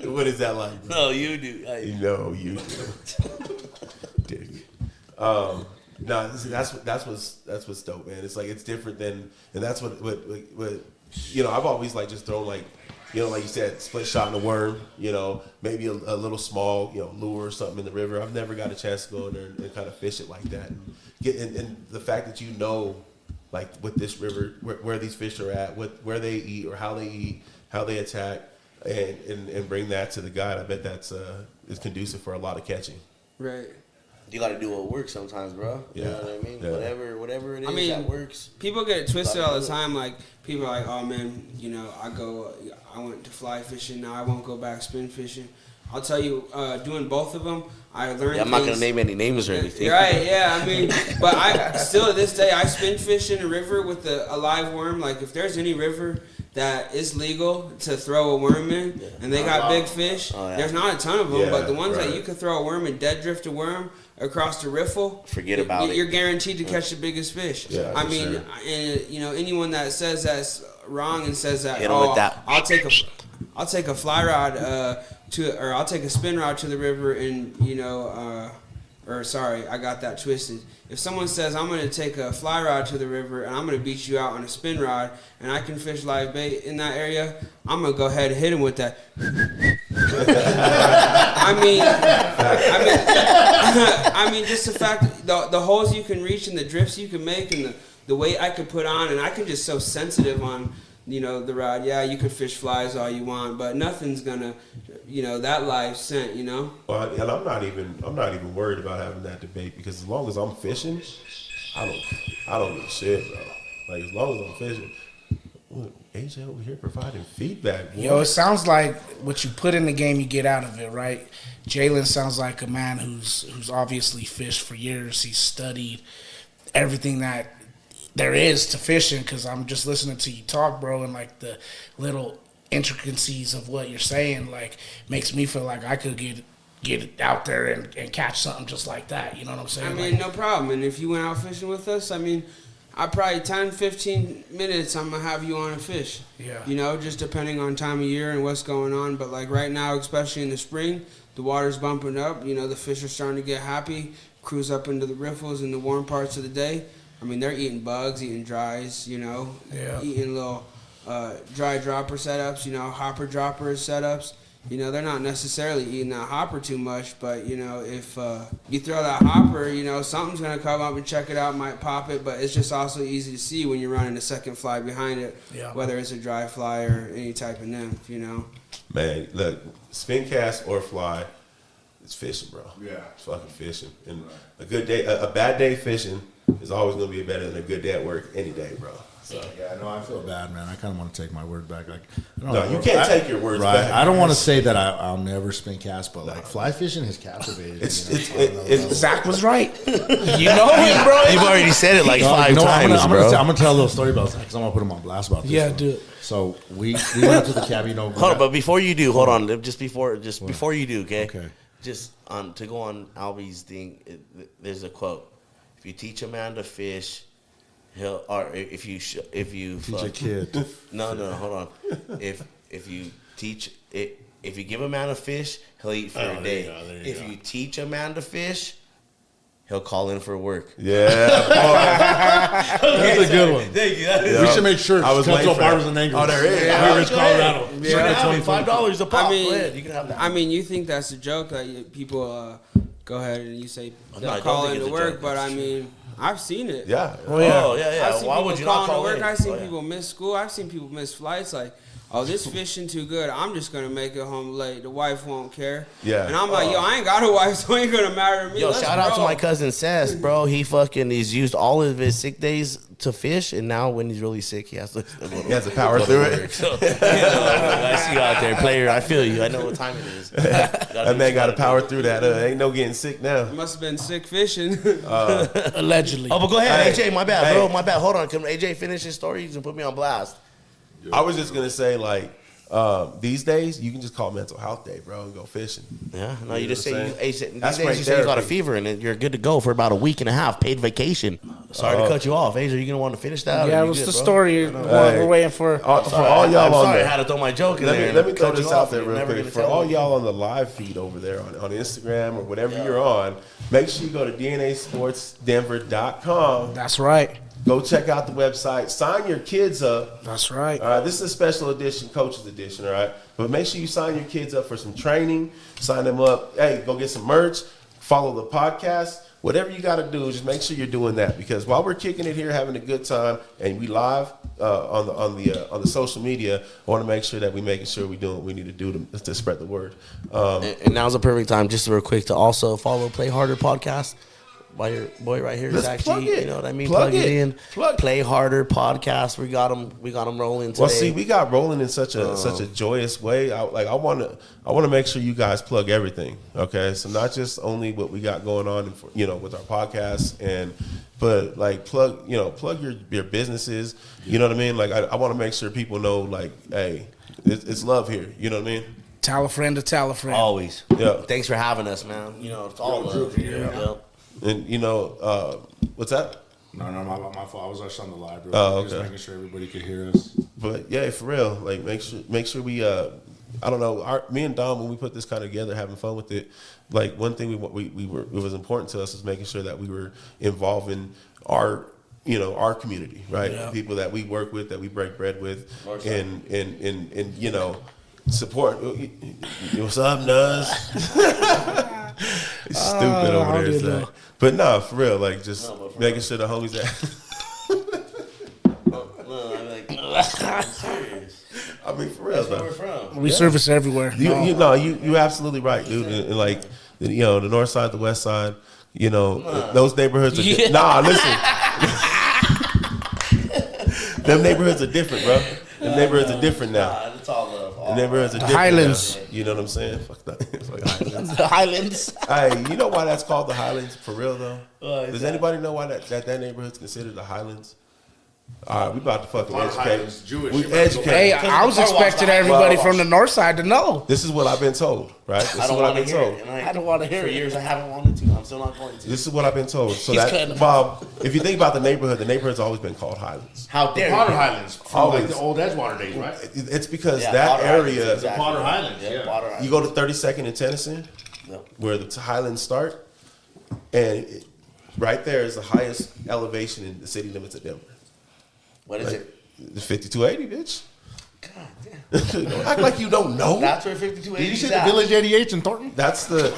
What is that like? No, you do. You know you dick. No, that's what's dope, man. It's like it's different than, and that's what you know. I've always like just thrown like, you know, like you said, split shot in a worm. You know, maybe a little small, you know, lure or something in the river. I've never got a chance to go in there and kind of fish it like that. And and the fact that you know, like with this river, where these fish are at, where they eat or how they eat, how they attack, and bring that to the guide. I bet that's is conducive for a lot of catching. Right. You got to do what works sometimes, bro. You Yeah. know what I mean? Yeah. Whatever it is I mean, that works. People get it twisted all the time. Like, people are like, oh, man, you know, I went to fly fishing. Now I won't go back spin fishing. I'll tell you, doing both of them, I learned I'm not going to name any names or anything. Right, yeah, I mean, but I still to this day, I spin fish in a river with a live worm. Like, if there's any river that is legal to throw a worm in, and they got big fish, there's not a ton of them, Yeah, but the ones right. that you could throw a worm and dead drift a worm across the riffle, Forget about it. You're guaranteed to catch the biggest fish. Yeah, I for mean, sure. and you know, anyone that says that's wrong and says that, Hit 'em with that. I'll take a fly rod or I'll take a spin rod to the river and you know. Or sorry, I got that twisted. If someone says I'm going to take a fly rod to the river and I'm going to beat you out on a spin rod and I can fish live bait in that area, I'm going to go ahead and hit him with that. I mean, just the fact the holes you can reach and the drifts you can make and the weight I could put on, and I can just so sensitive on, you know, the rod. Yeah, you could fish flies all you want, but nothing's gonna, you know, that live scent, you know. Well, and I'm not even worried about having that debate because as long as I'm fishing, I don't give a shit, bro. Like as long as I'm fishing, look, AJ over here providing feedback. Boy. Yo, it sounds like what you put in the game, you get out of it, right? Jalen sounds like a man who's obviously fished for years. He's studied everything that there is to fishing, because I'm just listening to you talk, bro, and like the little intricacies of what you're saying, like makes me feel like I could get out there and catch something just like that. You know what I'm saying? I mean, no problem. And if you went out fishing with us, I mean, I probably 10, 15 minutes, I'm going to have you on a fish. Yeah. You know, just depending on time of year and what's going on. But like right now, especially in the spring, the water's bumping up. You know, the fish are starting to get happy, cruise up into the riffles in the warm parts of the day. I mean, they're eating bugs, eating dries, you know, eating little dry dropper setups, you know, hopper dropper setups. You know, they're not necessarily eating that hopper too much, but, you know, if you throw that hopper, you know, something's going to come up and check it out, might pop it, but it's just also easy to see when you're running a second fly behind it, whether it's a dry fly or any type of nymph, you know. Man, look, spin cast or fly, it's fishing, bro. Yeah. It's fucking fishing. And a good day, a bad day fishing is always going to be better than a good day at work any day, bro. So. Yeah, no, I feel bad, man. I kind of want to take my word back. Like, No, you can't take your words right. back. I don't want to say that I'll never spin cast, but like fly fishing has captivated. Zach was right. You know him, bro. You've already said it like five times, I'm bro. gonna tell a little story about Zach because I'm gonna put him on blast about this. Yeah, one. do it. So we went up to the cab, you know. Hold on, but before you do, hold on. Before you do, okay? Okay. Just to go on Albie's thing, there's a quote: "If you teach a man to fish, he'll." Or if you teach a kid. No, hold on. If you teach it, if you give a man a fish, he'll eat for a day. If you teach a man to fish, he'll call in for work. Yeah. That's a good one. Thank you. We should make sure. I was Cultural waiting for Barbers that. and Angles. Oh, there is. Blue Ridge, Colorado. Yeah, $25 a pop. I mean, Go ahead, you can have that. I mean, you think that's a joke? Like people, go ahead and you say No, I they'll don't call think into it's a work, joke. but I That's mean, I've seen it. Yeah. Oh, yeah. Oh, yeah. I've seen Why people would you not calling to call work. in? I've seen Oh, yeah. people miss school. I've seen people miss flights. Like, oh, this fishing too good. I'm just gonna make it home late. The wife won't care. Yeah. And I'm like, yo, I ain't got a wife, so ain't gonna marry me. Yo, Let's shout out to roll. my cousin Seth, bro. He fucking he's used all of his sick days to fish, and now when he's really sick, he has to. He has to power through it. So, you know, I see you out there, player. I feel you. I know what time it is. That man got to power through that. Ain't no getting sick now. Must have been sick fishing. Allegedly. Oh, but go ahead, Hey, AJ. My bad, hey. bro. My bad. Hold on. Can AJ finish his story? You can put me on blast. I was just gonna say, like, these days you can just call mental health day, bro, and go fishing. Yeah, no, you know just what I'm say saying? these That's days great you say you got a therapy. fever and then you're good to go for about a week and a half, paid vacation. Sorry to cut you off, AJ. Are you gonna want to finish that? or Yeah, you what's good, the bro? story? We're waiting for. For all y'all I'm on sorry, I there, had to throw my joke in there. let me and throw cut this you out off. there You're real never quick. gonna For tell all me. y'all on the live feed over there on Instagram or whatever you're on, make sure you go to DNASportsDenver.com. That's right. Go check out the website. Sign your kids up. That's right. All right, this is a special edition, coaches edition. All right, but make sure you sign your kids up for some training. Sign them up. Hey, go get some merch. Follow the podcast. Whatever you got to do, just make sure you're doing that, because while we're kicking it here, having a good time, and we live on the social media, I want to make sure that we making sure we doing what we need to do to spread the word. And now's the perfect time, just real quick, to also follow Play Harder podcast. By your boy right here is Let's plug actually, it. you know what I mean. Plug Plug it it. in. Plug- Play Harder podcast. We got them rolling today. Well, see, we got rolling in such a joyous way. I want to make sure you guys plug everything. Okay, so not just only what we got going on, with our podcast, but like plug your businesses. You know what I mean? Like I want to make sure people know, like, hey, it's love here. You know what I mean? Tell a friend to tell a friend. Always. Yeah. Thanks for having us, man. You know, it's all love here. Yeah. And what's that? No, my fault. I was actually on the live, bro. Oh, Just okay. making sure everybody could hear us. But yeah, for real, like make sure we I don't know, me and Dom, when we put this kind of together, having fun with it, like one thing it was important to us is making sure that we were involving our community, right? Yeah. People that we work with, that we break bread with, and support. What's up, Nuz? It's stupid over I there. didn't Zach. know. But no, for real, like just making sure the homies that. No, I'm like, I'm serious. I mean, for real, That's where though. we're from. We service everywhere. You absolutely right, dude. And like, the north side, the west side, those neighborhoods are listen. Them neighborhoods are different, bro. Them neighborhoods are different now. Nah, it's all love. The neighborhoods are different Highlands. now. You know what I'm saying? Fuck that. Fuck Highlands. The Highlands. Hey, you know why that's called the Highlands? For real though. Why is Does that? anybody know why that neighborhood's considered the Highlands? All right, we about to fucking lot of educate. Highlands, Jewish. We You might as well- educate. Hey, I was expecting everybody Well, from the north side to know. This is what I've been told, right? This I is don't what I've want to been hear told. it. And I don't wanna hear for it. years I haven't wanted to. I'm still not going to. This is what I've been told. So He's that, cutting them Bob, if you think about the neighborhood's always been called Highlands. How The dare Potter you? Highlands, from Always. like the old Edgewater days, right? It's because Yeah, that Potter Highlands, area, exactly. Potter Highlands, yeah. Potter Highlands. you go to 32nd and Tennyson, Yep. where the Highlands start, and right there is the highest elevation in the city limits of Denver. What is it? The 5280, bitch. God damn. Don't act like you don't know. That's where 5280 Did you is say the at. Village 88's in Thornton? That's the.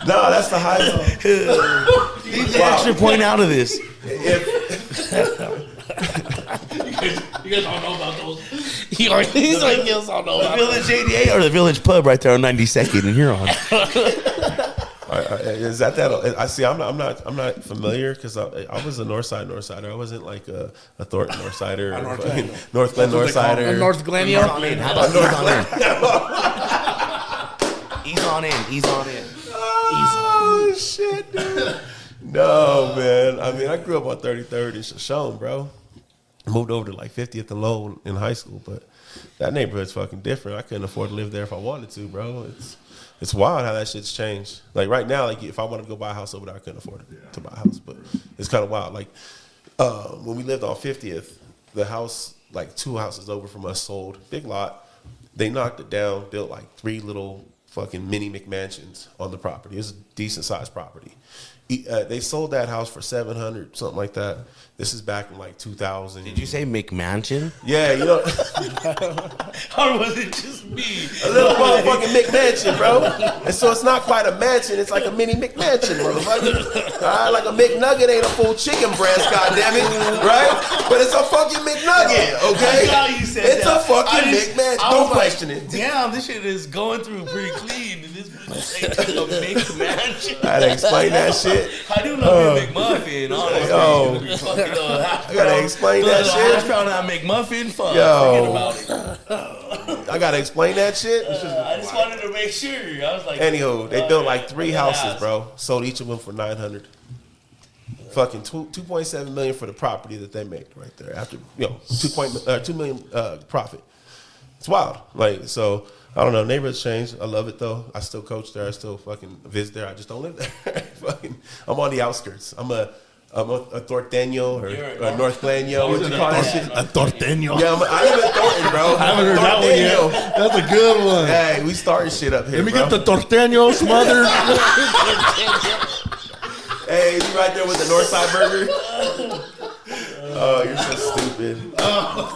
No, that's the highest. Leave the extra point out of this. If, You guys all know about those. He's like, he's all know The about Village 88 or the Village Pub right there on 92nd in Huron. is that? I see. I'm not familiar because I was a Northsider. I wasn't like a Thornton Northsider or North fucking Glen. North Glen That's what they call Northsider. it. North Glenio. How about Ease on in? Ease on in. Oh shit, dude. No, man. I mean, I grew up on 33rd and Shoshone, bro. Moved over to like 50th and Lowell in high school, but that neighborhood's fucking different. I couldn't afford to live there if I wanted to, bro. It's wild how that shit's changed. Like right now, like if I wanted to go buy a house over there, I couldn't afford to buy a house. But it's kind of wild. Like when we lived on 50th, the house, like 2 houses over from us, sold. Big lot. They knocked it down, built like 3 little fucking mini McMansions on the property. It was a decent sized property. They sold that house for $700, something like that. This is back in like 2000. Did you say McMansion? Yeah, you know, Or was it just me? a little motherfucking McMansion, bro. And so it's not quite a mansion; it's like a mini McMansion, motherfucker. All right, like a McNugget ain't a full chicken breast, goddammit, right? But it's a fucking McNugget, okay? I thought you said it's that. a fucking I just- McMansion. I Don't was like, question it. Damn, this shit is going through pretty clean. And this bitch ain't a McMansion. I gotta explain that shit. I do love your McMuffin, honestly. Yo. I gotta explain that shit. Hash brown and McMuffin, fuck. Yo. Forget about it. I gotta explain that shit. I just wanted to make sure. I was like, Anywho, they built like 3 houses, bro. Sold each of them for $900. Fucking 2.7 million for the property that they made right there. After 2 million profit. It's wild. Like, so I don't know. Neighborhoods changed. I love it though. I still coach there. I still fucking visit there. I just don't live there. Fucking, I'm on the outskirts. I'm a Thorteño or North Glenyo. What you call that shit? A torteño. Yeah, I live in Thornton, bro. I haven't heard that one yet. That's a good one. Hey, we starting shit up here, Let me bro. get the torteño smothered. Hey, you right there with the Northside Burger? Oh, you're so stupid.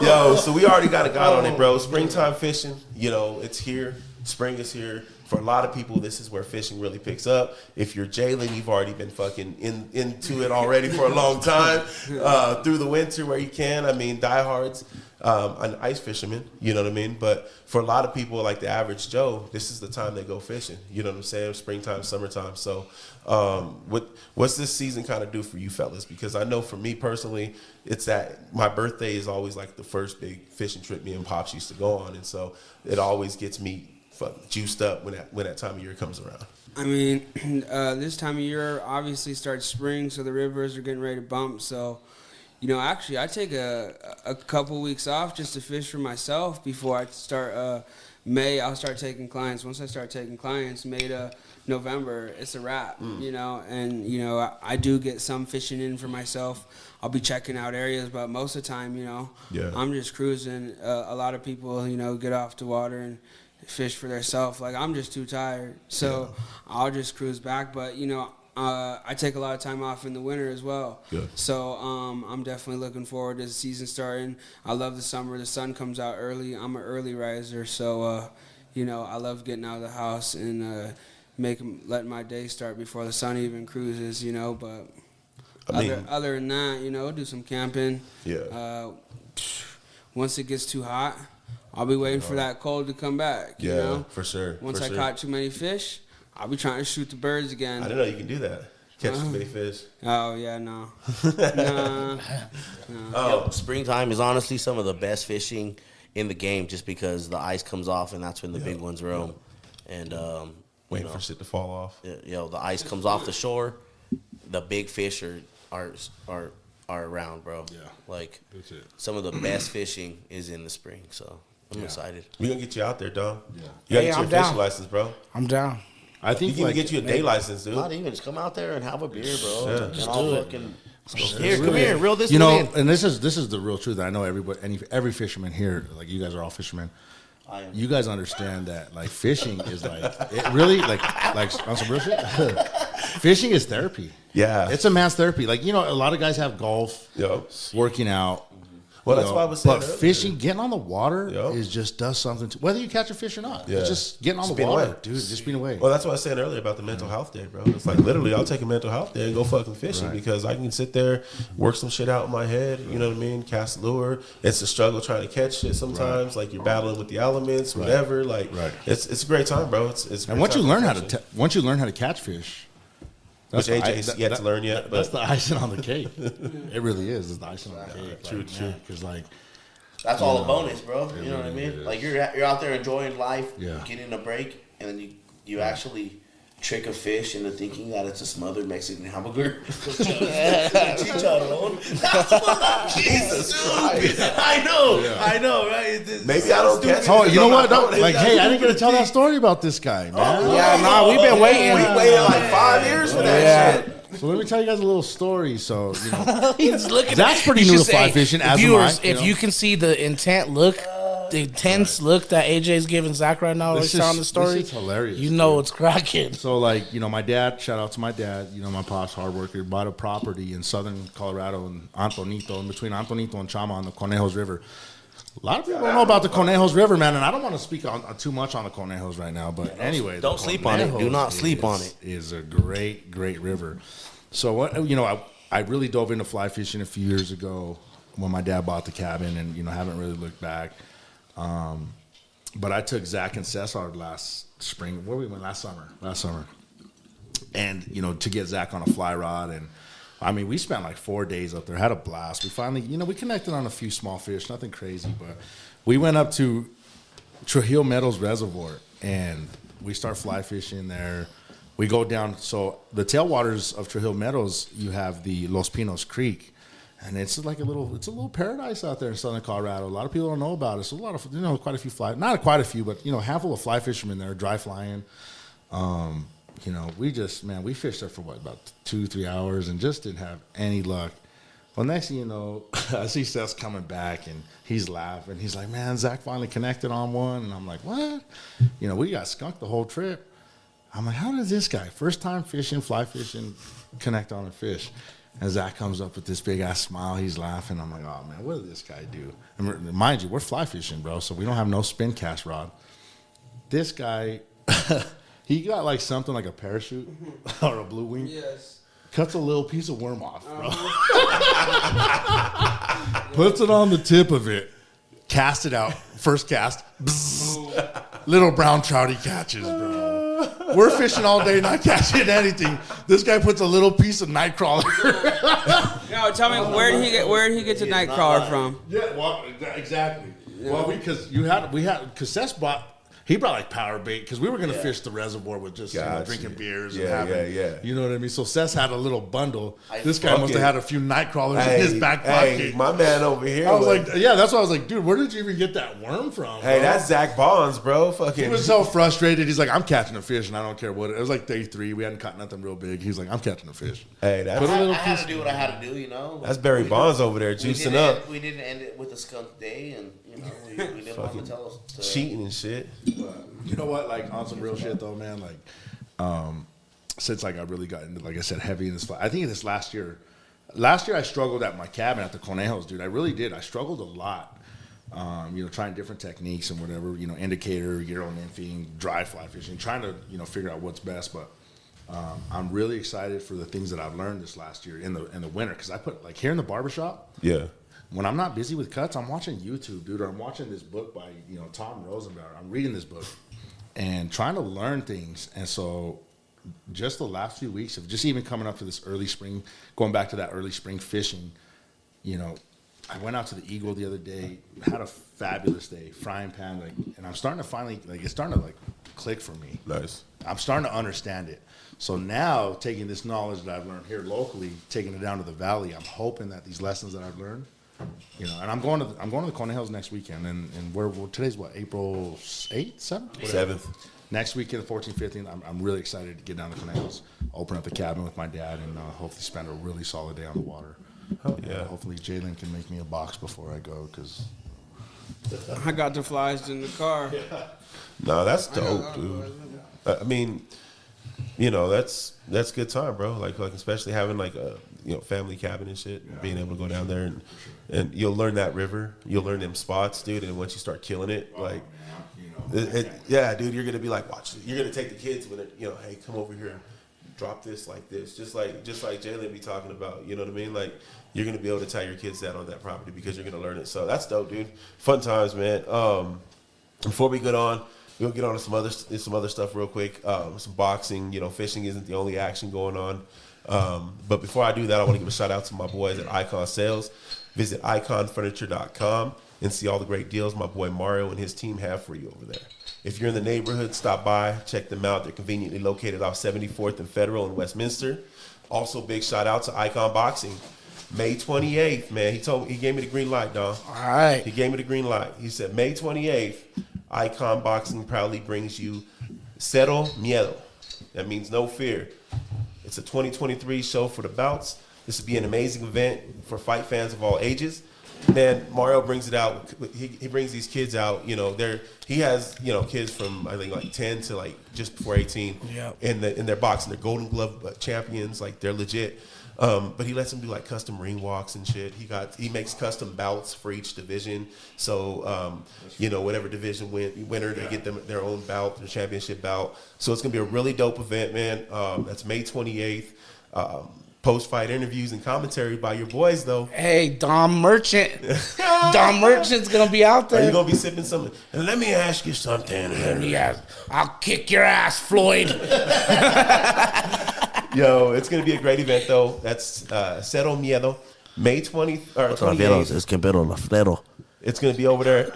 Yo, so we already got a guide on it, bro. Springtime fishing, it's here. Spring is here. For a lot of people, this is where fishing really picks up. If you're Jalen, you've already been fucking into it already for a long time. Through the winter where you can. I mean, diehards, an ice fisherman, you know what I mean? But for a lot of people, like the average Joe, this is the time they go fishing. You know what I'm saying? Springtime, summertime. So what's this season kind of do for you fellas? Because I know for me personally, it's that my birthday is always like the first big fishing trip me and Pops used to go on. And so it always gets me juiced up when that time of year comes around. I mean, this time of year obviously starts spring, so the rivers are getting ready to bump. So, actually, I take a couple weeks off just to fish for myself before I start. May, I'll start taking clients. Once I start taking clients, May to November, it's a wrap, And, I do get some fishing in for myself. I'll be checking out areas, but most of the time, Yeah. I'm just cruising. A lot of people, get off the water and fish for themselves. Like, I'm just too tired, so I'll just cruise back. But I take a lot of time off in the winter as well. Good. So I'm definitely looking forward to the season starting. I love the summer. The sun comes out early. I'm an early riser, so I love getting out of the house and letting my day start before the sun even cruises. But other than that, do some camping. Yeah. Once it gets too hot, I'll be waiting for that cold to come back. Yeah, for sure. Once I caught too many fish, I'll be trying to shoot the birds again. I didn't know you can do that. Catch too many fish. Oh, yeah, no. Springtime is honestly some of the best fishing in the game, just because the ice comes off and that's when the big ones roam. And Waiting for shit to fall off. the ice comes off the shore, the big fish are around, bro. Yeah. Like, That's it. some of the best fishing is in the spring, so I'm excited. We gonna get you out there, dog. Yeah. You gotta Hey, get I'm your down. fishing license, bro. I'm down. I You think can even get you a day license, dude. Not even. Just come out there and have a beer, bro. Yeah. And I'll fucking. Here, come here, reel this you one know, in. and this is the real truth. I know every fisherman here, like you guys are all fishermen. I am. You guys understand that like fishing is like it really like on some real shit. Fishing is therapy. Yeah. It's a man's therapy. Like a lot of guys have golf, Yo. working out. Well, that's why I was saying But earlier. fishing, getting on the water, Yo. does something to whether you catch a fish or not. Yeah. It's just getting on Just the being water, away. dude. Just being away. Well, that's what I was saying earlier about the mental health day, bro. It's like literally, I'll take a mental health day and go fucking fishing Right. because I can sit there, work some shit out in my head. You know what I mean? Cast lure. It's a struggle trying to catch shit sometimes. Like you're battling with the elements, whatever. Like Right. it's a great time, bro. It's a and great once you time learn for how to fishing. once you learn how to catch fish, Which the AJ's yet to learn yet, That's but the icing on the cake. It really is. It's the icing on the cake. True. Because like. That's all a bonus, bro. You know what I really mean? is. Like you're out there enjoying life, Yeah. getting a break, and then you actually trick a fish into thinking that it's a smothered Mexican hamburger. Chicharron. Jesus Christ. I know, right? Maybe I don't catch it. Oh, you know what? Don't- Like, hey, I didn't get to tell that story about this guy, man. Yeah, nah, we've been waiting. We waited like 5 years for that Yeah. shit. So let me tell you guys a little story. So, He's looking. Zach's pretty new to fly fishing, as am viewers, I, if you can see the intent look the tense look that AJ's giving Zach right now, This he's telling the is- story, this is hilarious, you know dude. it's cracking. So, like, my dad, shout out to my dad, my pops, hard worker, bought a property in southern Colorado in Antonito, in between Antonito and Chama on the Conejos River. A lot of people don't know about the Conejos River, man, and I don't want to speak on too much on the Conejos right now, but anyway. don't the sleep on it. Do Conejos not sleep on it. Is a great, great river. So, what I really dove into fly fishing a few years ago when my dad bought the cabin and, haven't really looked back. But I took Zach and Cesar last spring. Where we went last summer. And, to get Zach on a fly rod. And, I mean, we spent like 4 days up there, had a blast. We finally, we connected on a few small fish, nothing crazy. But we went up to Trujillo Meadows Reservoir, and we start fly fishing there. We go down. So the tailwaters of Trujillo Meadows, you have the Los Pinos Creek. And it's like a little paradise out there in southern Colorado. A lot of people don't know about it. So a lot of, quite a few not quite a few, but, a handful of fly fishermen there, dry flying. We fished there for about 2-3 hours and just didn't have any luck. Well, next thing you know, I see Seth coming back and he's laughing. He's like, man, Zach finally connected on one. And I'm like, what? We got skunked the whole trip. I'm like, how did this guy, first time fishing, fly fishing, connect on a fish? And Zach comes up with this big ass smile. He's laughing. I'm like, oh man, what did this guy do? And mind you, we're fly fishing, bro, so we don't have no spin cast rod. This guy, he got like something like a parachute or a blue wing. Yes. Cuts a little piece of worm off, bro. Puts it on the tip of it. Cast it out. First cast. Bzzz. Little brown trout he catches, bro. We're fishing all day, not catching anything. This guy puts a little piece of nightcrawler. No, tell me where did he get the nightcrawler from? Yeah, well, exactly. Yeah. Well, because Seth brought like power bait because we were gonna fish the reservoir with just drinking beers and having, you know what I mean. So Seth had a little bundle. This guy must have had a few night crawlers in his back pocket. Hey, my man over here. I was like, that's why I was like, dude, where did you even get that worm from? Hey, bro? that's Zach Bonds, bro. Fucking. He was so frustrated. He's like, I'm catching a fish and I don't care what. It was like day 3. We hadn't caught nothing real big. He's like, I'm catching a fish. Hey, that's I had to do what I had to do, That's Barry Bonds over there juicing up. We didn't end it with a skunk day, and we didn't want to tell us to cheating and shit. You know what? Like on some real shit though, man. Like, since like I really got into, like I said, heavy in this fly. I think this last year I struggled at my cabin at the Conejos, dude. I really did. I struggled a lot. Trying different techniques and whatever. Indicator, Euro nymphing, dry fly fishing, trying to figure out what's best. But I'm really excited for the things that I've learned this last year in the winter because I put like here in the barbershop. Yeah. When I'm not busy with cuts, I'm watching YouTube, dude, or I'm watching this book by, Tom Rosenbauer. I'm reading this book and trying to learn things. And so just the last few weeks of just even coming up to this early spring, going back to that early spring fishing, I went out to the Eagle the other day, had a fabulous day, frying pan, and I'm starting to finally, it's starting to, click for me. Nice. I'm starting to understand it. So now, taking this knowledge that I've learned here locally, taking it down to the valley, I'm hoping that these lessons that I've learned, and I'm going to the Conejos next weekend, and we're today's what, April 8th, 7th? 7th. Next weekend, the 14th, 15th, I'm really excited to get down to Conejos, open up the cabin with my dad, and hopefully spend a really solid day on the water. Oh, yeah. Hopefully Jalen can make me a box before I go, because I got the flies in the car. No, that's dope, dude. I mean, that's good time, bro. Like especially having like a family cabin and shit, being able to go down there and you'll learn that river, you'll learn them spots, dude. And once you start killing it, dude, you're gonna be like, watch. You're gonna take the kids with it, hey, come over here, drop this like this, just like Jalen be talking about. You know what I mean? Like you're gonna be able to tie your kids down on that property because you're gonna learn it. So that's dope, dude. Fun times, man. Before we get on. We'll get on to some other stuff real quick. Some boxing. Fishing isn't the only action going on. But before I do that, I want to give a shout out to my boys at Icon Sales. Visit iconfurniture.com and see all the great deals my boy Mario and his team have for you over there. If you're in the neighborhood, stop by, check them out. They're conveniently located off 74th and Federal in Westminster. Also, big shout out to Icon Boxing. May 28th, man. He gave me the green light, dog. All right. He gave me the green light. He said May 28th. Icon Boxing proudly brings you Cero Miedo. That means no fear. It's a 2023 show for the bouts. This will be an amazing event for fight fans of all ages. man, Mario brings it out. He brings these kids out. You know, he has kids from I think like 10 to like just before 18. Yeah. In their boxing, they're Golden Glove champions. Like they're legit. But he lets them do like custom ring walks and shit. He makes custom bouts for each division. So whatever division winner, they get them their own bout, their championship bout. So it's gonna be a really dope event, man. That's May 28th. Post-fight interviews and commentary by your boys, though. Hey, Dom Merchant. Dom Merchant's going to be out there. Are you going to be sipping something? And let me ask you something. I'll kick your ass, Floyd. Yo, it's going to be a great event, though. That's Cero Miedo, May 20th or 28th. It's going to be over there.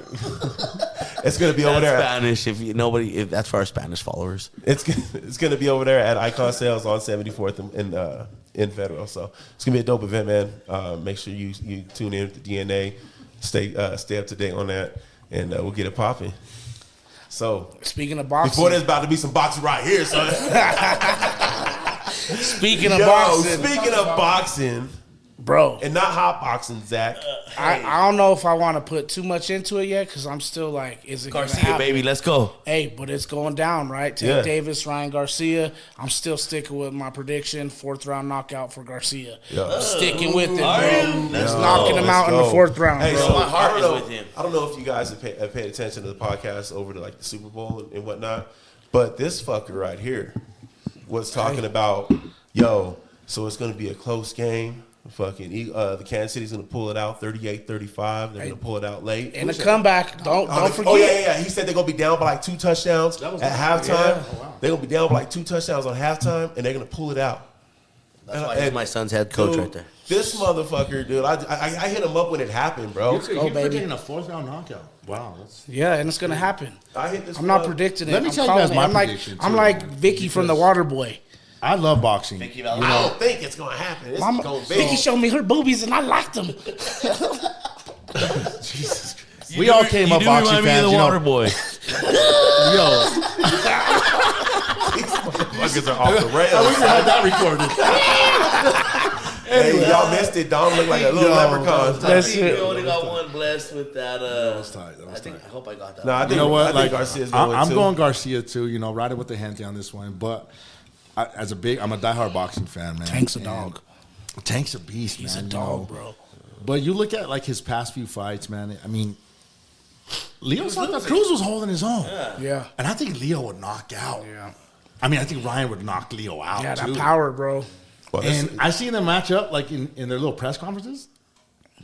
It's going to be over there. Spanish. If that's for our Spanish followers. It's going to be over there at Icon Sales on 74th in Federal. So it's going to be a dope event, man. Make sure you tune in with the DNA. Stay up to date on that, and we'll get it popping. So speaking of boxing, before there's about to be some boxing right here, son. Speaking of boxing, bro, and not hot boxing, Zach. I don't know if I want to put too much into it yet because I'm still like, is it Garcia, gonna happen? baby, let's go. Hey, but it's going down, right? Tank Davis, Ryan Garcia. I'm still sticking with my prediction: 4th round knockout for Garcia. Yeah. Sticking with it, bro. Knocking him out in the 4th round. Hey, bro. so my heart is with him. I don't know if you guys have paid attention to the podcast over to like the Super Bowl and whatnot, but this fucker right here was talking about, so it's going to be a close game. Fucking the Kansas City's going to pull it out 38-35. They're going to pull it out late. And a comeback. Don't forget. Oh, yeah. He said they're going to be down by like 2 touchdowns at halftime. Yeah. Oh, wow. They're going to be down by like 2 touchdowns on halftime, and they're going to pull it out. That's why he's my son's head coach right there. This motherfucker, dude, I hit him up when it happened, bro. You're predicting a 4th round knockout. Wow. Yeah, and it's going to happen. I'm not predicting it. Let me tell you guys my prediction, I'm like Vicky from The Waterboy. I love boxing. I don't think it's going to happen. It's going big. Vicky showed me her boobies, and I liked them. Jesus Christ. We all came up boxing fans. The water boy. Yo. These motherfuckers are off the rails. I wish I had that recorded. Hey, y'all missed it. Dom looked like a little leprechaun. That's it. We only got one blessed with that. That was tight. I hope I got that. No, I think Garcia's going I'm too. going Garcia too. Riding with the Gente on this one. But I'm a diehard boxing fan, man. Tank's a dog. Tank's a beast, man. He's a dog, bro. But you look at like his past few fights, man. I mean, Leo Santa Cruz was holding his own. Yeah. And I think Leo would knock out. Yeah. I mean, I think Ryan would knock Leo out. Yeah, too. that power, bro. Well, and I seen them match up like in their little press conferences.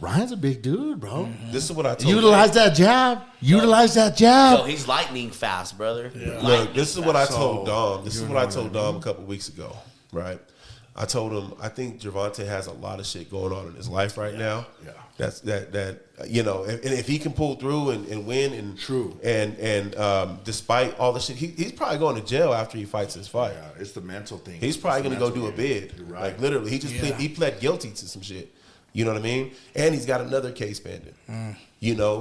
Ryan's a big dude, bro. Mm-hmm. This is what I told Utilize that jab. Utilize that jab. Yo, he's lightning fast, brother. Yeah. Look, this is what I told Dom. This is what I told Dom a couple weeks ago, right? I told him I think Gervonta has a lot of shit going on in his life right now. Yeah. That's and if he can pull through and win and true and despite all the shit, he's probably going to jail after he fights his fight. Yeah, it's the mental thing. He's probably going to go do a bid. Right. Like literally, he pled guilty to some shit. You know what I mean? And he's got another case pending.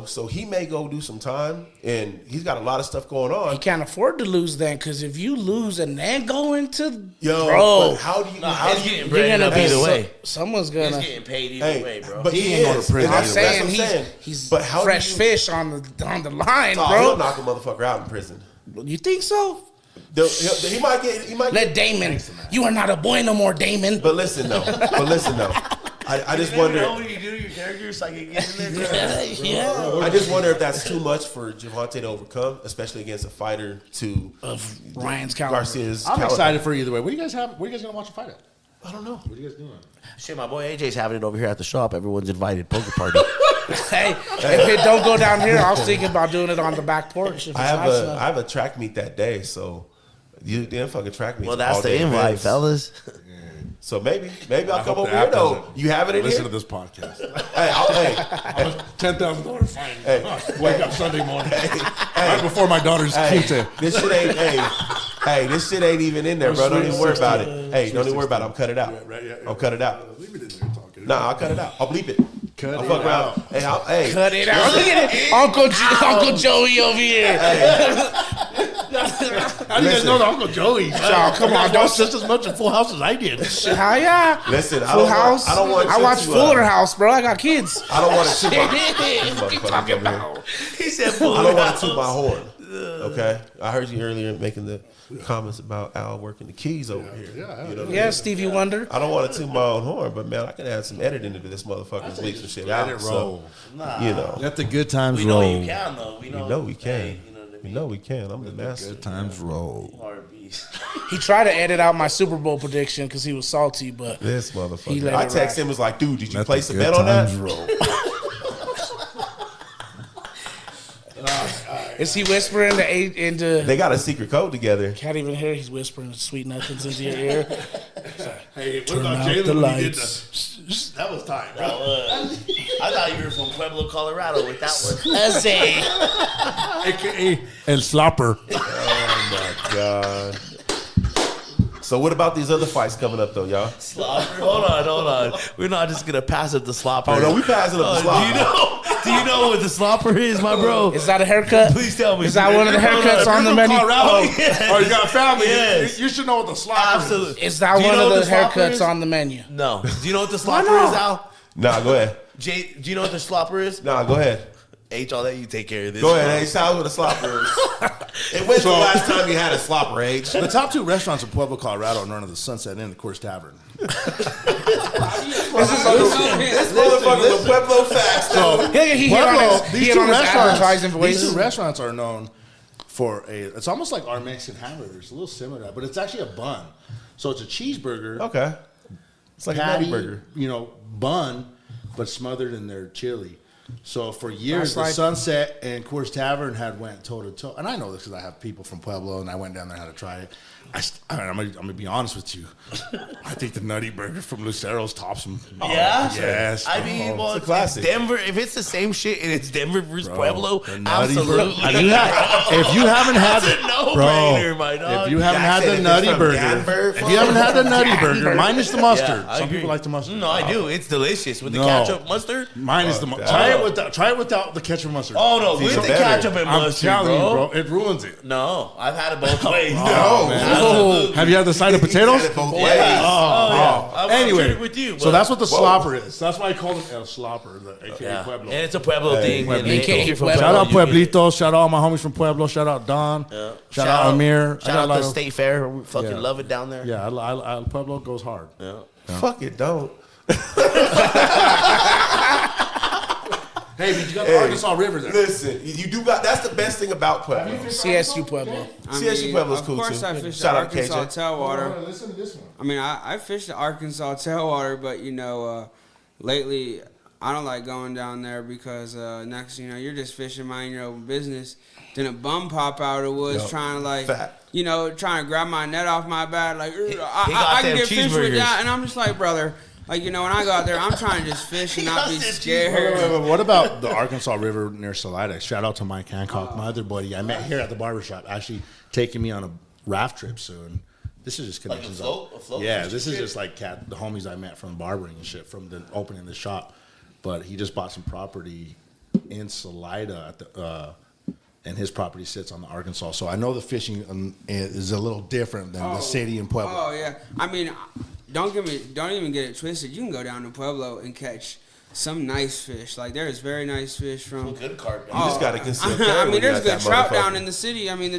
So he may go do some time, and he's got a lot of stuff going on. He can't afford to lose then, because if you lose and then go into bro, how do you? He's getting paid either way. Someone's gonna. He's getting paid either way, bro. But he ain't going to prison. I'm saying That's what I'm he's But how fresh fish on the line, Oh, bro. he'll knock a motherfucker out in prison. You think so? He might get. Let Damon. You are not a boy no more, Damon. But listen though. I just wonder. When you do your character, so I can get in there. Yeah. I just wonder if that's too much for Gervonta to overcome, especially against a fighter of Ryan's caliber. Garcia's I'm caliber. excited for either way. What are you guys gonna watch a fight at? I don't know. What are you guys doing? Shit, my boy AJ's having it over here at the shop. Everyone's invited. Poker party. Hey, if it don't go down here, I was thinking about doing it on the back porch. If it's I nice enough. have a track meet that day, so you didn't fucking track meet. Well, that's the invite, fellas. So maybe I'll come over here though. You have it in Listen here. to this podcast. Hey, $10,000 fine. Hey. Wake up Sunday morning, right before my daughter's cute. This shit ain't. This shit ain't even in there, bro. Don't even worry about it. Hey, don't even worry about it. I'll cut it out. I'll cut it out. Leave it in there talking. Nah, I'll cut it out. I'll bleep it. Cut I'll it fuck out. around. Hey, Cut it out. Look at it. Uncle Joey over here. How do you guys know that Uncle Joey? Oh, come on, don't just as much in Full House as I did. How yeah? Listen, Full House. I don't want I you watch to, Fuller House, bro. I got kids. I don't want to toot What you talking about? He said, I don't want to toot my horn. Okay, I heard you earlier making the comments about Al working the keys over here. You know what I Yeah, mean? Stevie Wonder. I don't want to toot my own horn, but man, I can add some editing into this motherfucker and leave some shit Let out. it So, roll. you know, Let the good times We know roll. you can though. We know we can. Hey, you know what I We mean? know we can. I'm the master. Good times roll. R&B's. He tried to edit out my Super Bowl prediction because he was salty, but This He motherfucker. let I it text ride. him was like, dude, did you Let place the a good bet on times that? roll. is he whispering into? They got a secret code together. Can't even hear. He's whispering sweet nothings into your ear. Hey, what Turn about out Jalen the when he did lights. that was time, bro. I thought you were from Pueblo, Colorado with that one. AKA El Slopper. Oh my god. So what about these other fights coming up though, y'all? Slopper. Hold on. We're not just gonna pass up the slopper. Oh no, we passing up the slot. Do you know what the slopper is, my bro? Is that a haircut? Please tell me. Is that one of the haircuts on the menu? Colorado. yes. Oh, you got family. Yes. You should know what the slopper is. Absolutely. Is that Do you one know of what the the slopper haircuts is? on the menu? No. Do you know what the slopper not? is, Al? Nah, go ahead. Jay, do you know what the slopper is? Nah, go ahead. H, I'll let you take care of this. Go ahead, H. Tell us what a slopper is. And when's the last time you had a slopper, H? The top two restaurants in Pueblo, Colorado are known as the Sunset Inn and the Coors Tavern. This motherfucker with Pueblo facts. So, He hit on his, these he hit two on his restaurants, advertising these voice. two restaurants are known for it's almost like our Mexican hamburger. It's a little similar to that, but it's actually a bun. So it's a cheeseburger, Okay. It's like patty, a burger. bun, but smothered in their chili. So for years, That's like- the Sunset and Coors Tavern had went toe to toe. And I know this because I have people from Pueblo, and I went down there and had to try it. I'm gonna be honest with you. I think the Nutty Burger from Lucero's tops them. Yeah? Yes. I mean, well, It's a classic. It's Denver. If it's the same shit and it's Denver versus Bro, Pueblo, the Nutty absolutely. Burger. If you haven't had It's a no-brainer, my dog. if you haven't Jack had said the if it's Nutty from Burger, Denver, if you haven't had the Nutty Burger, minus the mustard. Yeah, I Some agree. people like the mustard. No, I do. It's delicious with the No. ketchup mustard. Minus the Fuck mustard. that. Try it without the ketchup mustard. Oh no, with even the better. ketchup and I'm mustard, telling you, bro. bro, it ruins it. No, I've had it both ways. Oh, have you had the side of potatoes? Said it both Yeah. ways. yeah. I'm Anyway, sharing it with you. so but- that's what the slopper is. That's why I call it El Slopper, the AKA yeah. Pueblo. And it's a Pueblo thing. Pueblo. and AKA if you're from Pueblo. Shout out you get it. Pueblitos. Shout out all my homies from Pueblo. Shout out Don. Yeah. Shout out Amir. I Shout got a out lot the of- State Fair. We fucking Yeah. love it down there. Yeah, Pueblo goes hard. Yeah. Fuck it, don't. Hey, but you got the Arkansas River there. Listen, you do got. That's the best thing about Pueblo. CSU Pueblo. CSU Pueblo's cool, Of course, too. I fished Shout the out to Arkansas KJ. tailwater. Listen to this one. I mean, I fished the Arkansas tailwater, but lately I don't like going down there because next, you're just fishing, minding your own business. Then a bum pop out of the woods Yup. trying to Fact. trying to grab my net off my back, like he I got can them get fish with cheeseburgers. that, and I'm just like, brother, when I go out there, I'm trying to just fish and not be got them scared. Wait, what about the Arkansas River near Salida? Shout out to Mike Hancock, my other buddy. I met here at the barbershop, actually taking me on a raft trip soon. This is just Like a connections. float? A float Yeah, fishing this is trip? just like the homies I met from barbering and shit from the opening the shop. But he just bought some property in Salida at the, and his property sits on the Arkansas. So I know the fishing is a little different than the city in Pueblo. Oh yeah, I mean, don't even get it twisted. You can go down to Pueblo and catch some nice fish. Like there's very nice fish from. Good carp. You just gotta consider. I mean, there's got good that trout motherfucker. down in the city. I mean,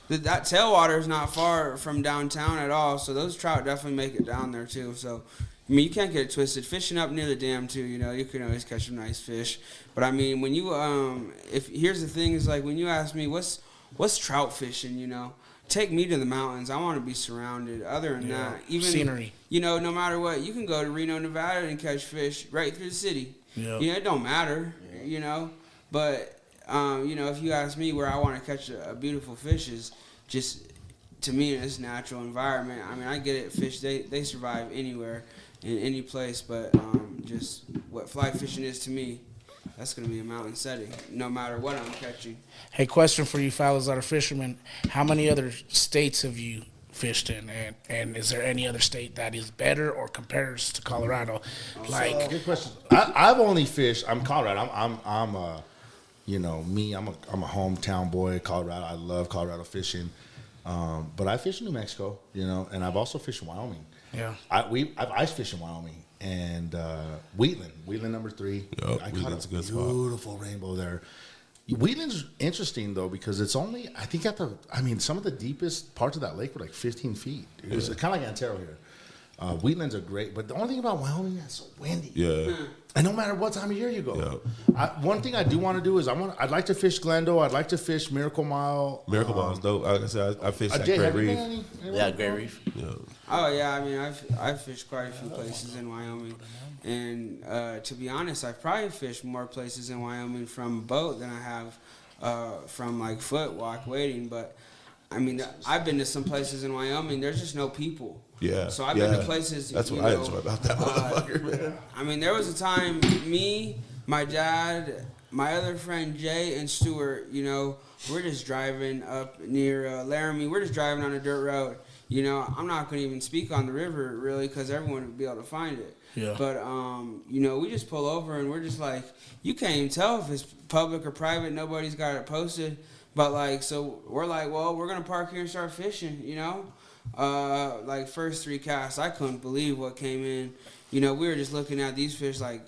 that tailwater is not far from downtown at all, so those trout definitely make it down there too. So, I mean, you can't get it twisted. Fishing up near the dam too, you can always catch some nice fish. But I mean, when you here's the thing is like when you ask me what's trout fishing, take me to the mountains. I want to be surrounded. Other than that, even Scenery. no matter what, you can go to Reno, Nevada, and catch fish right through the city. Yeah. It don't matter, But if you ask me where I want to catch a beautiful fish is just to me in this natural environment. I mean, I get it. Fish they survive anywhere, in any place. But just what fly fishing is to me, that's gonna be a mountain setting, no matter what I'm catching. Hey, question for you fellas that are fishermen. How many other states have you fished in? And is there any other state that is better or compares to Colorado? Like, Good question. I've only fished. I'm Colorado. I'm I'm a hometown boy, Colorado. I love Colorado fishing. But I fish in New Mexico, and I've also fished in Wyoming. Yeah. I've ice fished in Wyoming and Wheatland number 3. Yep, I caught Wheatland's a good spot. beautiful rainbow there. Wheatland's interesting though because it's only some of the deepest parts of that lake were like 15 feet. It was kind of like Antero here. Wheatlands are great, but the only thing about Wyoming is it's so windy. Yeah. And no matter what time of year you go, one thing I do want to do is I'd like to fish Glendo. I'd like to fish Miracle Mile. Miracle Mile is dope. Like I said, I fished at Jay, Great have you Reef. been any- Yeah, Great Reef. Yeah. Oh yeah, I mean I've fished quite a few places in Wyoming, and to be honest, I've probably fished more places in Wyoming from boat than I have from like foot walk wading. But I mean I've been to some places in Wyoming. There's just no people. Yeah. So I've been to places. That's what I enjoy about that motherfucker, man. I mean, there was a time me, my dad, my other friend Jay, and Stuart, we're just driving up near Laramie. We're just driving on a dirt road. I'm not going to even speak on the river, really, because everyone would be able to find it. Yeah. But, we just pull over, and we're just like, you can't even tell if it's public or private. Nobody's got it posted. But, so we're like, well, we're going to park here and start fishing, first 3 casts, I couldn't believe what came in. We were just looking at these fish like,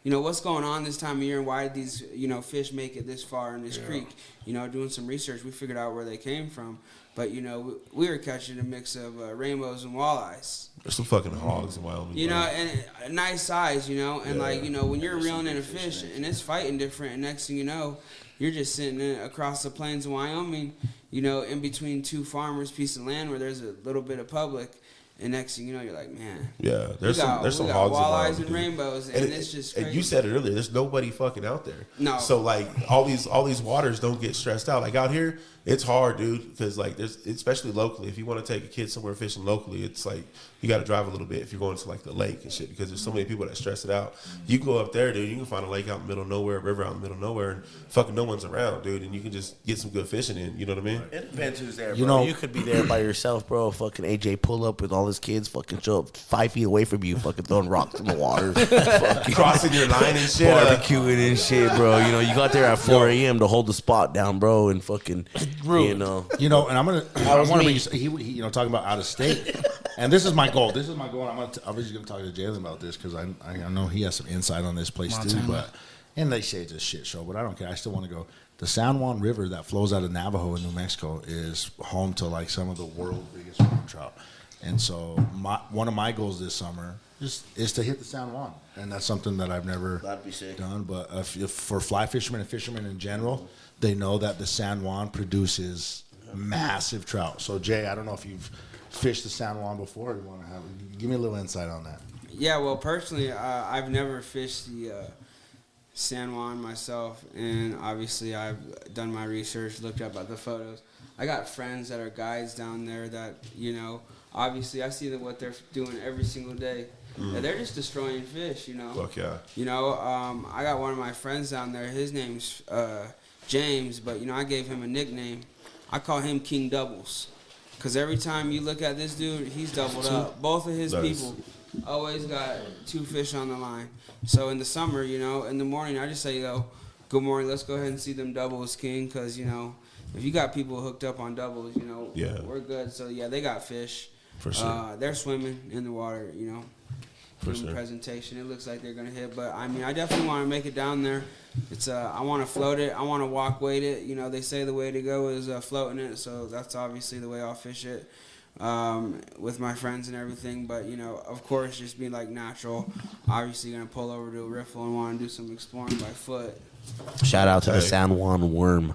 what's going on this time of year and why did these, fish make it this far in this creek? Doing some research, we figured out where they came from. But, we were catching a mix of rainbows and walleyes. There's some fucking hogs in Wyoming. bro. And a nice size, and when you're reeling in a fish and it's fighting different, and next thing you know, you're just sitting across the plains of Wyoming, in between 2 farmers' piece of land where there's a little bit of public, and next thing you know, you're like, man. Yeah, there's some hogs in walleyes Wyoming, and dude. rainbows, and it's just crazy. And you said it earlier. There's nobody fucking out there. No. So all these waters don't get stressed out. Like out here, it's hard, dude, because there's especially locally. If you want to take a kid somewhere fishing locally, it's like you got to drive a little bit if you're going to the lake and shit because there's so many people that stress it out. You can go up there, dude. You can find a lake out in the middle of nowhere, a river out in the middle of nowhere, and fucking no one's around, dude. And you can just get some good fishing in. You know what I mean? It depends who's there, bro. You could be there by yourself, bro. Fucking AJ pull up with all his kids, fucking show up 5 feet away from you, fucking throwing rocks in the water, fucking Crossing your line and shit. barbecuing and shit, bro. You got there at 4 a.m. to hold the spot down, bro, and fucking, and I want to be talking about out of state, and this is my goal. And I'm obviously going to talk to Jalen about this because I know he has some insight on this place too. And they say it's a shit show, but I don't care. I still want to go. The San Juan River that flows out of Navajo in New Mexico is home to some of the world's biggest farm trout. And so one of my goals this summer is to hit the San Juan, and that's something that I've never done. But if for fly fishermen and fishermen in general, they know that the San Juan produces massive trout. So Jay, I don't know if you've fished the San Juan before. You want to give me a little insight on that? Yeah, well, personally, I've never fished the San Juan myself, and obviously I've done my research, looked up at the photos. I got friends that are guides down there that, obviously I see what they're doing every single day. And they're just destroying fish, Fuck yeah. I got one of my friends down there. His name's James, but, I gave him a nickname. I call him King Doubles. Because every time you look at this dude, he's doubled up. Both of his people always got 2 fish on the line. So in the summer, in the morning, I just say, good morning, let's go ahead and see them doubles, King. Because, if you got people hooked up on doubles, we're good. So, yeah, they got fish. For sure. They're swimming in the water, For doing sure. presentation. It looks like they're going to hit. But, I definitely want to make it down there. It's I want to float it. I want to walk weight it. They say the way to go is floating it. So that's obviously the way I'll fish it with my friends and everything. But, of course, just being natural. Obviously going to pull over to a riffle and want to do some exploring by foot. Shout out to the San Juan worm.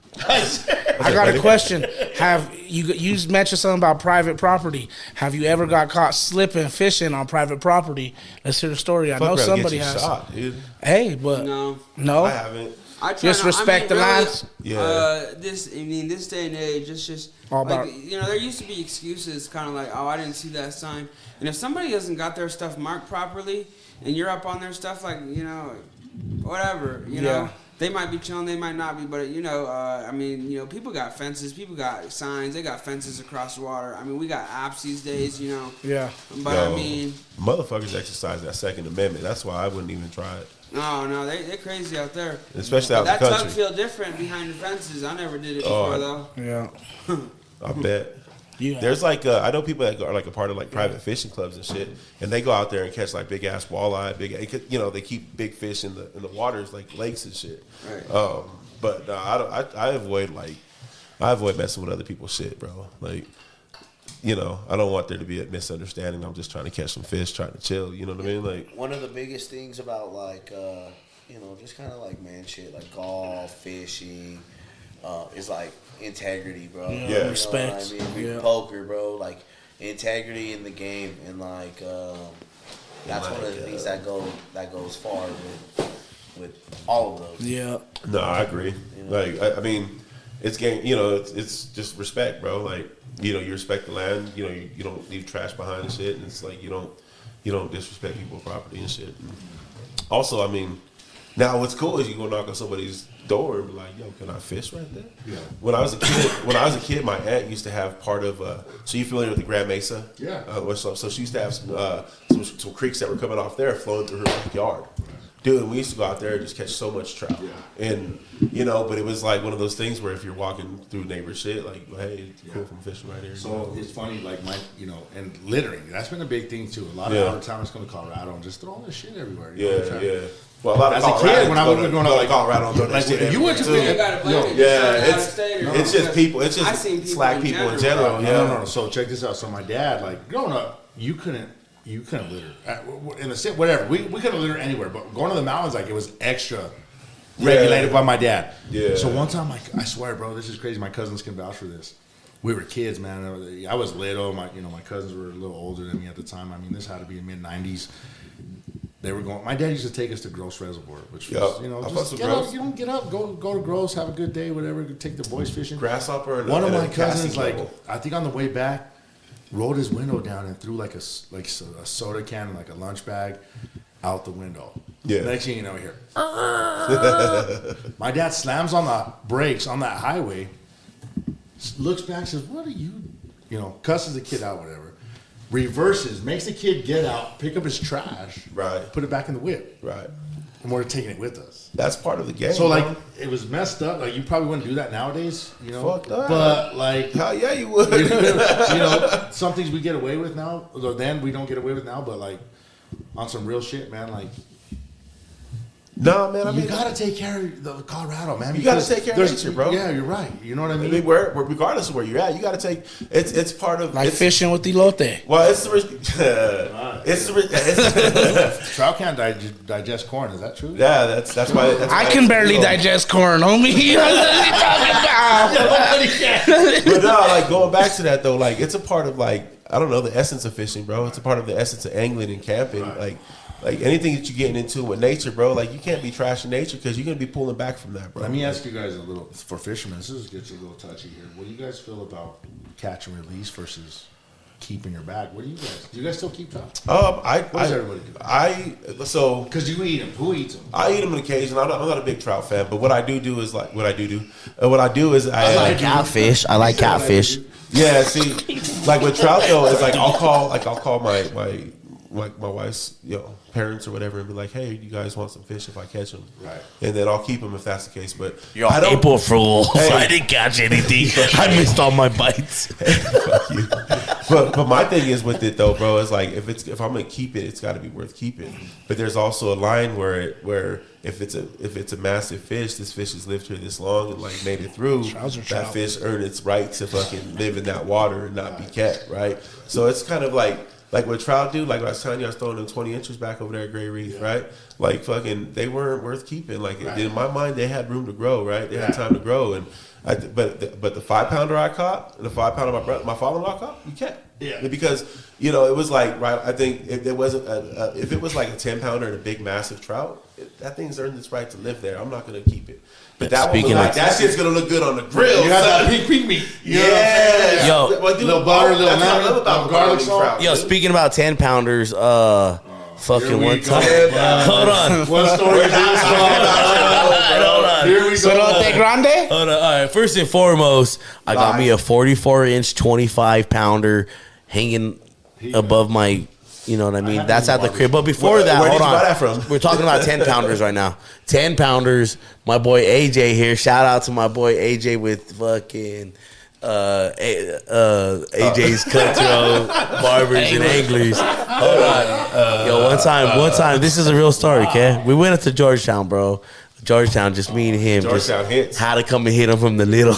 I got a question. Have you mentioned something about private property? Have you ever got caught slipping fishing on private property? Let's hear the story. I know somebody has. Shot, dude. Hey, but no, I haven't. I try just respect the lines. Yeah. This day and age, it's just All about- there used to be excuses, kind of like, oh, I didn't see that sign. And if somebody hasn't got their stuff marked properly, and you're up on their stuff, whatever, Yeah. They might be chilling, they might not be, but people got fences, people got signs, they got fences across the water. We got apps these days, Yeah. But motherfuckers exercise that Second Amendment. That's why I wouldn't even try it. no, they're crazy out there. Especially out in That the tug country. feel different behind the fences. I never did it before though. Yeah. I bet. Yeah. There's like I know people that are like a part of like private fishing clubs and shit, and they go out there and catch like big ass walleye, they keep big fish in the waters like lakes and shit. Right. But I avoid messing with other people's shit, bro. Like, I don't want there to be a misunderstanding. I'm just trying to catch some fish, trying to chill. You know what I mean? Like, one of the biggest things about like just kind of like man shit, like golf, fishing, is like integrity, bro. Yeah. Respect. You know what I mean? Yeah. Poker, bro. Like integrity in the game, and like that's one of the things that goes far with all of those. Yeah. no, I agree. Like, I mean, it's game. It's just respect, bro. Like, you respect the land. You don't leave trash behind and shit. And it's like you don't disrespect people's property and shit. And also, I mean, now what's cool is you go knock on somebody's door and be like, "Yo, can I fish right there?" Yeah. When I was a kid, my aunt used to have part of. So you familiar with the Grand Mesa? Yeah. So she used to have some creeks that were coming off there flowing through her backyard. Dude, we used to go out there and just catch so much trout. Yeah. And, but it was like one of those things where if you're walking through neighbor shit, like, hey, it's cool from fishing right here. So it's funny, like and littering. That's been a big thing too. A lot of Yeah. out of towners come to Colorado and just throw all this shit everywhere. Yeah. Well, a lot As of a kid, when I was going growing up, to like Colorado, and throw that like shit when you went to everywhere, You too. gotta blame it. Yeah, Out of state or it's just people. It's I just seen people slack in people in general. general. No. So check this out. So my dad, like growing up, you couldn't litter in the city, whatever. We couldn't litter anywhere, but going to the mountains, like it was extra regulated by my dad. Yeah. So one time, like I swear, bro, this is crazy. My cousins can vouch for this. We were kids, man. I was little. My cousins were a little older than me at the time. I mean, this had to be in mid-90s. They were going. My dad used to take us to Gross Reservoir, which was, Yep. I fucks just with get Gross. up, get up, go to Gross, have a good day, whatever. Take the boys fishing. Grasshopper. One of and my a cousins, casting like level. I think on the way back, rolled his window down and threw like a soda can, like a lunch bag, out the window. Yeah. Next thing you know, here, my dad slams on the brakes on that highway, looks back, says, "What are you?" Cusses the kid out, whatever. Reverses, makes the kid get out, pick up his trash, Right. put it back in the whip, Right. and we're taking it with us. That's part of the game. So like bro. it was messed up. Like you probably wouldn't do that nowadays, Fuck that. But like hell yeah, you would. some things we get away with now, or then we don't get away with now. But like on some real shit, man. Like No, man. I you mean, gotta take care of the Colorado, man. You gotta because take care of there's- nature, bro. Yeah, you're right. You know what I I mean? mean, regardless of where you're at, you got to take. It's part of Like it's, fishing with elote. Well, it's it's Trout can't digest corn. Is that true? yeah. That's why. That's I why can it's barely illegal. digest corn, homie. You know what you talking about? But no, like going back to that though, like it's a part of like I don't know the essence of fishing, bro. It's a part of the essence of angling and camping, like anything that you're getting into with nature, bro. Like you can't be trashing nature because you're gonna be pulling back from that, bro. Let me ask you guys a little for fishermen. This gets a little touchy here. What do you guys feel about catch and release versus keeping your bag? What do you guys? Do you guys still keep trout? What does everybody do? So Because you eat them. Who eats them? I eat them on occasion. I'm not a big trout fan, but what I do is like what I do. What I do is I like catfish. I like catfish. Yeah, see, like with trout though, it's like I'll call my wife's parents or whatever and be like, hey, you guys want some fish if I catch them? Right. And then I'll keep them if that's the case. But You're I don't. April Fool. Hey. I didn't catch anything. I missed all my bites. Fuck you. But my thing is with it though, bro, is like if I'm gonna keep it, it's got to be worth keeping. But there's also a line where if it's a massive fish, this fish has lived here this long and like made it through. Trouts are that trout. fish earned its right to fucking live in that water and not be kept, right? So it's kind of like what trout do. Like I was telling you, I was throwing them 20 inches back over there at Gray Reef, right? Like fucking, they weren't worth keeping. Like in my mind, they had room to grow, right? They had time to grow, and but the 5-pounder I caught, and the 5-pounder my father-in-law caught, you can't. Yeah. Because it was like I think if it wasn't if it was like a 10-pounder and a big massive trout, that thing's earned its right to live there. I'm not gonna keep it. But that one was Speaking like of- that shit's gonna look good on the grill. You have son. that pink meat. You know what I'm Yeah. saying? Yo. Well, dude, Little butter, little that's what I lemon, love about little garlic garlic salt. trout. Yo, dude. speaking about 10-pounders, fucking Here we one go. time. Yeah, Hold on. What story is this? Hold on. Here we go. Cerote grande? Hold on. All right. First and foremost, I got me a 44-inch, 25-pounder hanging above my. You know what I mean? had That's them at the in crib. But before Where- that, where did hold you on. buy that from? We're talking about 10-pounders right now. 10-pounders. My boy AJ here. Shout out to my boy AJ with fucking AJ's Cutthroat Barbers and Anglers. Hold on. Yo, one time, this is a real story, okay? We went up to Georgetown, bro. Georgetown, just me and him. Georgetown just hits. How to come and hit him from the little,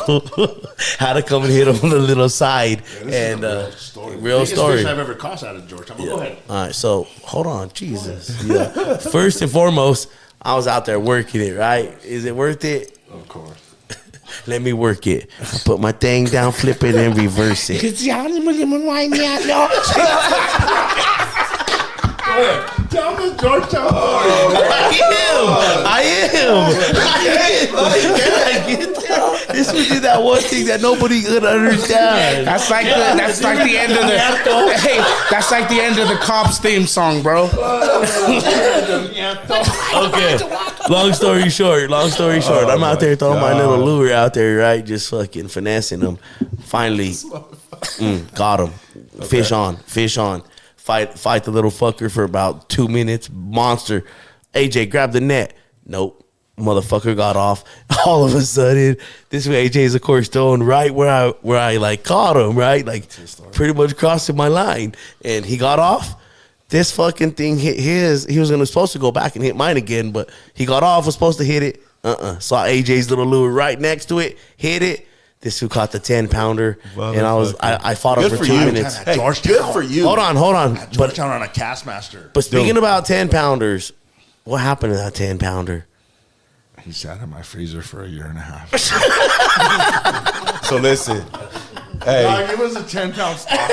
side. Yeah, and real story. real Biggest story. fish I've ever caught out of Georgetown. Go ahead. All right, so hold on, Jesus. Yeah. First and foremost, I was out there working it, right? Is it worth it? Of course. Let me work it. I put my thing down, flip it, and reverse it. Tell the Georgetown story. I am. This was just that one thing that nobody could understand. That's like the end of the hey. That's like the end of the Cops theme song, bro. Okay. Long story short, I'm out there throwing my little lure out there, right? Just fucking finessing them. Finally, got him. Fish on. Fight the little fucker for about 2 minutes. Monster. AJ, grab the net. Nope. Motherfucker got off. All of a sudden, this way AJ's of course throwing right where I like caught him, right? Like pretty much crossing my line. And he got off. This fucking thing hit his. He was supposed to go back and hit mine again, but he got off, was supposed to hit it. Saw AJ's little lure right next to it, hit it. This who caught the 10-pounder, and I fought him for 2 minutes. Hey, good for you. Hold on. Georgetown on a Castmaster. But speaking about 10-pounders, what happened to that 10-pounder? He sat in my freezer for a year and a half. So listen, hey, Dog, it was a 10-pound stalker.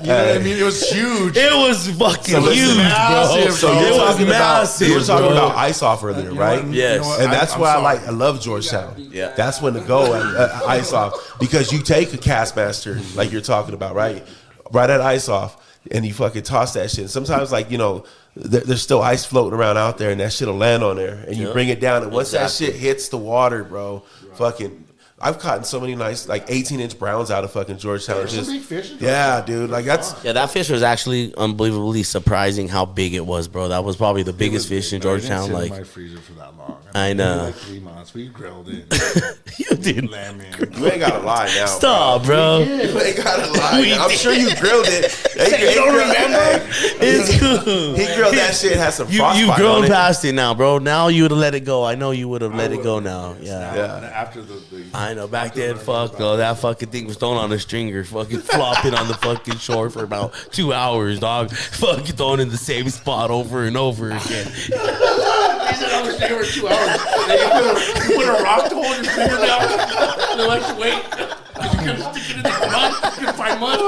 You know what I mean? It was huge. It was fucking So listen, huge, bro. massive, so bro. you're It was talking massive, about, you were talking bro. about ice off earlier, right? Yes. And that's I'm why sorry. I love Georgetown. Yeah. That's when to go at ice off, because you take a Castmaster like you're talking about, right? Right at ice off, and you fucking toss that shit. Sometimes, like, you know, there's still ice floating around out there, and that shit'll land on there, and you bring it down, and once that shit hits the water, bro, fucking. I've caught so many nice, like 18-inch browns out of fucking Georgetown. There's some big fish in Yeah, dude. Like that's Yeah, that fish was actually unbelievably surprising how big it was, bro. That was probably the biggest fish in Georgetown. I didn't sit Like, in my freezer for that long. I know. Like 3 months. We grilled it. you did. Lamb in. you ain't gotta lie now. Stop, bro. You ain't gotta lie. Now. I'm sure you grilled it. You don't remember? It's cool. He grilled that shit. Had some You frostbite grown on it. past it now, bro. Now you would have let it go. I know you would have let it go now. Yeah. Yeah. After the I know. Back then, fuck though, that fucking thing was thrown on a stringer, fucking flopping on the fucking shore for about 2 hours, dog. Fucking thrown in the same spot over and over again. They said I was there for 2 hours. You put a rock to hold your finger down. And like, wait. You couldn't stick it in the mud. You couldn't find mud.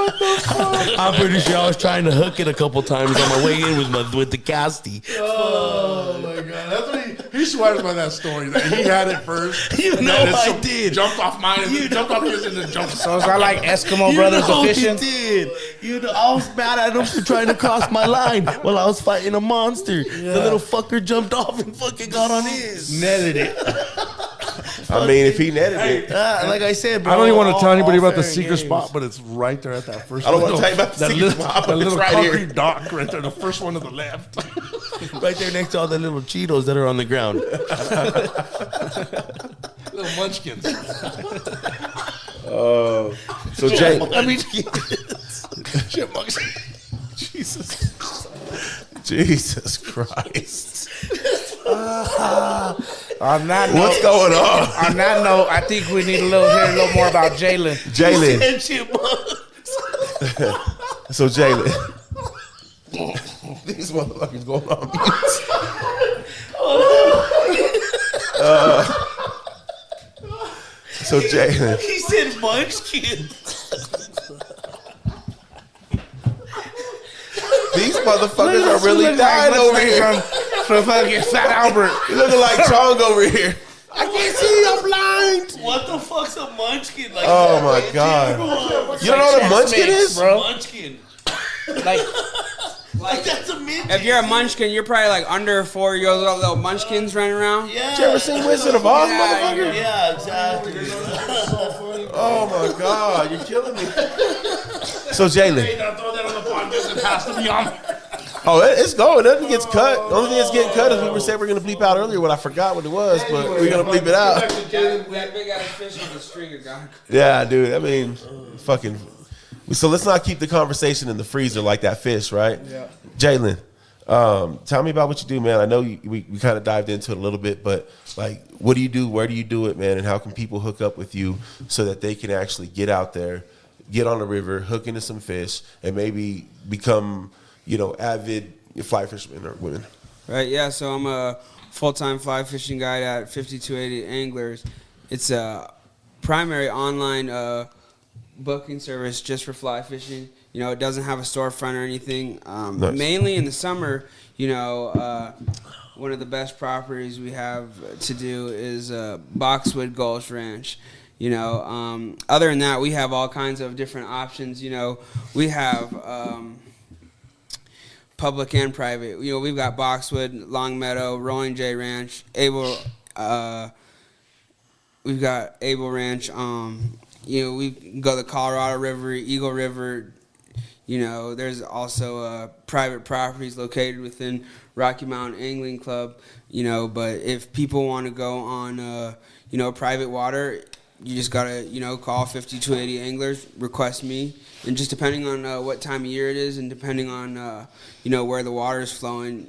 I'm pretty sure I was trying to hook it a couple times on my way in with the casty. Oh my god, that's what he swears by that story. That he had it first. You and know then I did. Jumped off mine and jumped off his and then jumped. So is that like Eskimo You brothers know of fishing? he did. You know, I was mad at him for trying to cross my line while I was fighting a monster. The little fucker jumped off and fucking got on his. Netted it. I mean, if he netted it, Like I said, bro. I don't even want to tell anybody about the fair secret games. spot, but it's right there at that first. I don't want to tell you about the that secret little, spot, that but it's little right concrete here. dock right there, the first one to the left. Right there next to all the little Cheetos that are on the ground. Little munchkins. so Jay, I mean, Chipmunks. Jesus Christ, On that note, what's going on, on that note, I think we need to hear a little more about Jalen. Jalen? and chipmunks. So Jalen, these motherfuckers going on mute. So Jalen, He said munchkin. these motherfuckers are really dying over here. From fucking Fat Albert. You looking like Chong over here. I can't see. I'm blind. What the fuck's a munchkin? Like, Oh my god. You don't know what a munchkin is, bro. Munchkin. Like, Like that's a midget. If you're a munchkin, you're probably like under 4 years old, little munchkins running around. Yeah. You ever seen Wizard of Oz, motherfucker? Yeah, exactly. Oh my god, you're killing me. So Jalen, Throw that on the podcast and pass to me on. Oh, it's going. Nothing gets cut. The only thing that's getting cut is we were saying we're going to bleep out earlier what I forgot what it was, but we're going to bleep it out. That big ass fish on the stringer, guy. Yeah, dude. I mean, fucking. So let's not keep the conversation in the freezer like that fish, right? Yeah. Jalen, tell me about what you do, man. I know we kind of dived into it a little bit, but like, what do you do? Where do you do it, man? And how can people hook up with you so that they can actually get out there, get on the river, hook into some fish, and maybe become, avid fly fishermen or women? Right, yeah, so I'm a full-time fly fishing guide at 5280 Anglers. It's a primary online booking service just for fly fishing. It doesn't have a storefront or anything. Nice. Mainly in the summer, one of the best properties we have to do is Boxwood Gulch Ranch. Other than that, we have all kinds of different options. We have public and private. We've got Boxwood, Longmeadow, Rolling J Ranch, Able. We've got Able Ranch. We go the Colorado River, Eagle River. There's also private properties located within Rocky Mountain Angling Club. But if people want to go on, private water, you just gotta, call 5280 Anglers, request me, and just depending on what time of year it is, and depending on, where the water is flowing,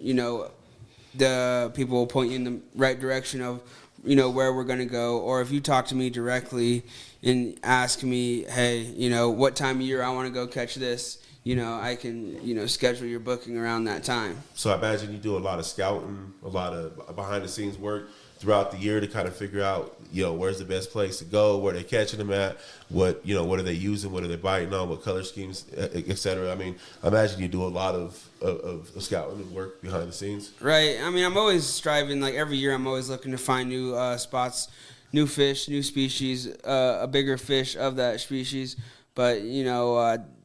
the people will point you in the right direction of, where we're gonna go. Or if you talk to me directly and ask me, hey, what time of year I want to go catch this, I can, schedule your booking around that time. So I imagine you do a lot of scouting, a lot of behind the scenes work throughout the year to kind of figure out, where's the best place to go, where they're catching them at, what are they using, what are they biting on, what color schemes, et cetera. I mean, I imagine you do a lot of scouting and work behind the scenes. Right. I mean, I'm always striving, like every year I'm always looking to find new spots, new fish, new species, a bigger fish of that species. But,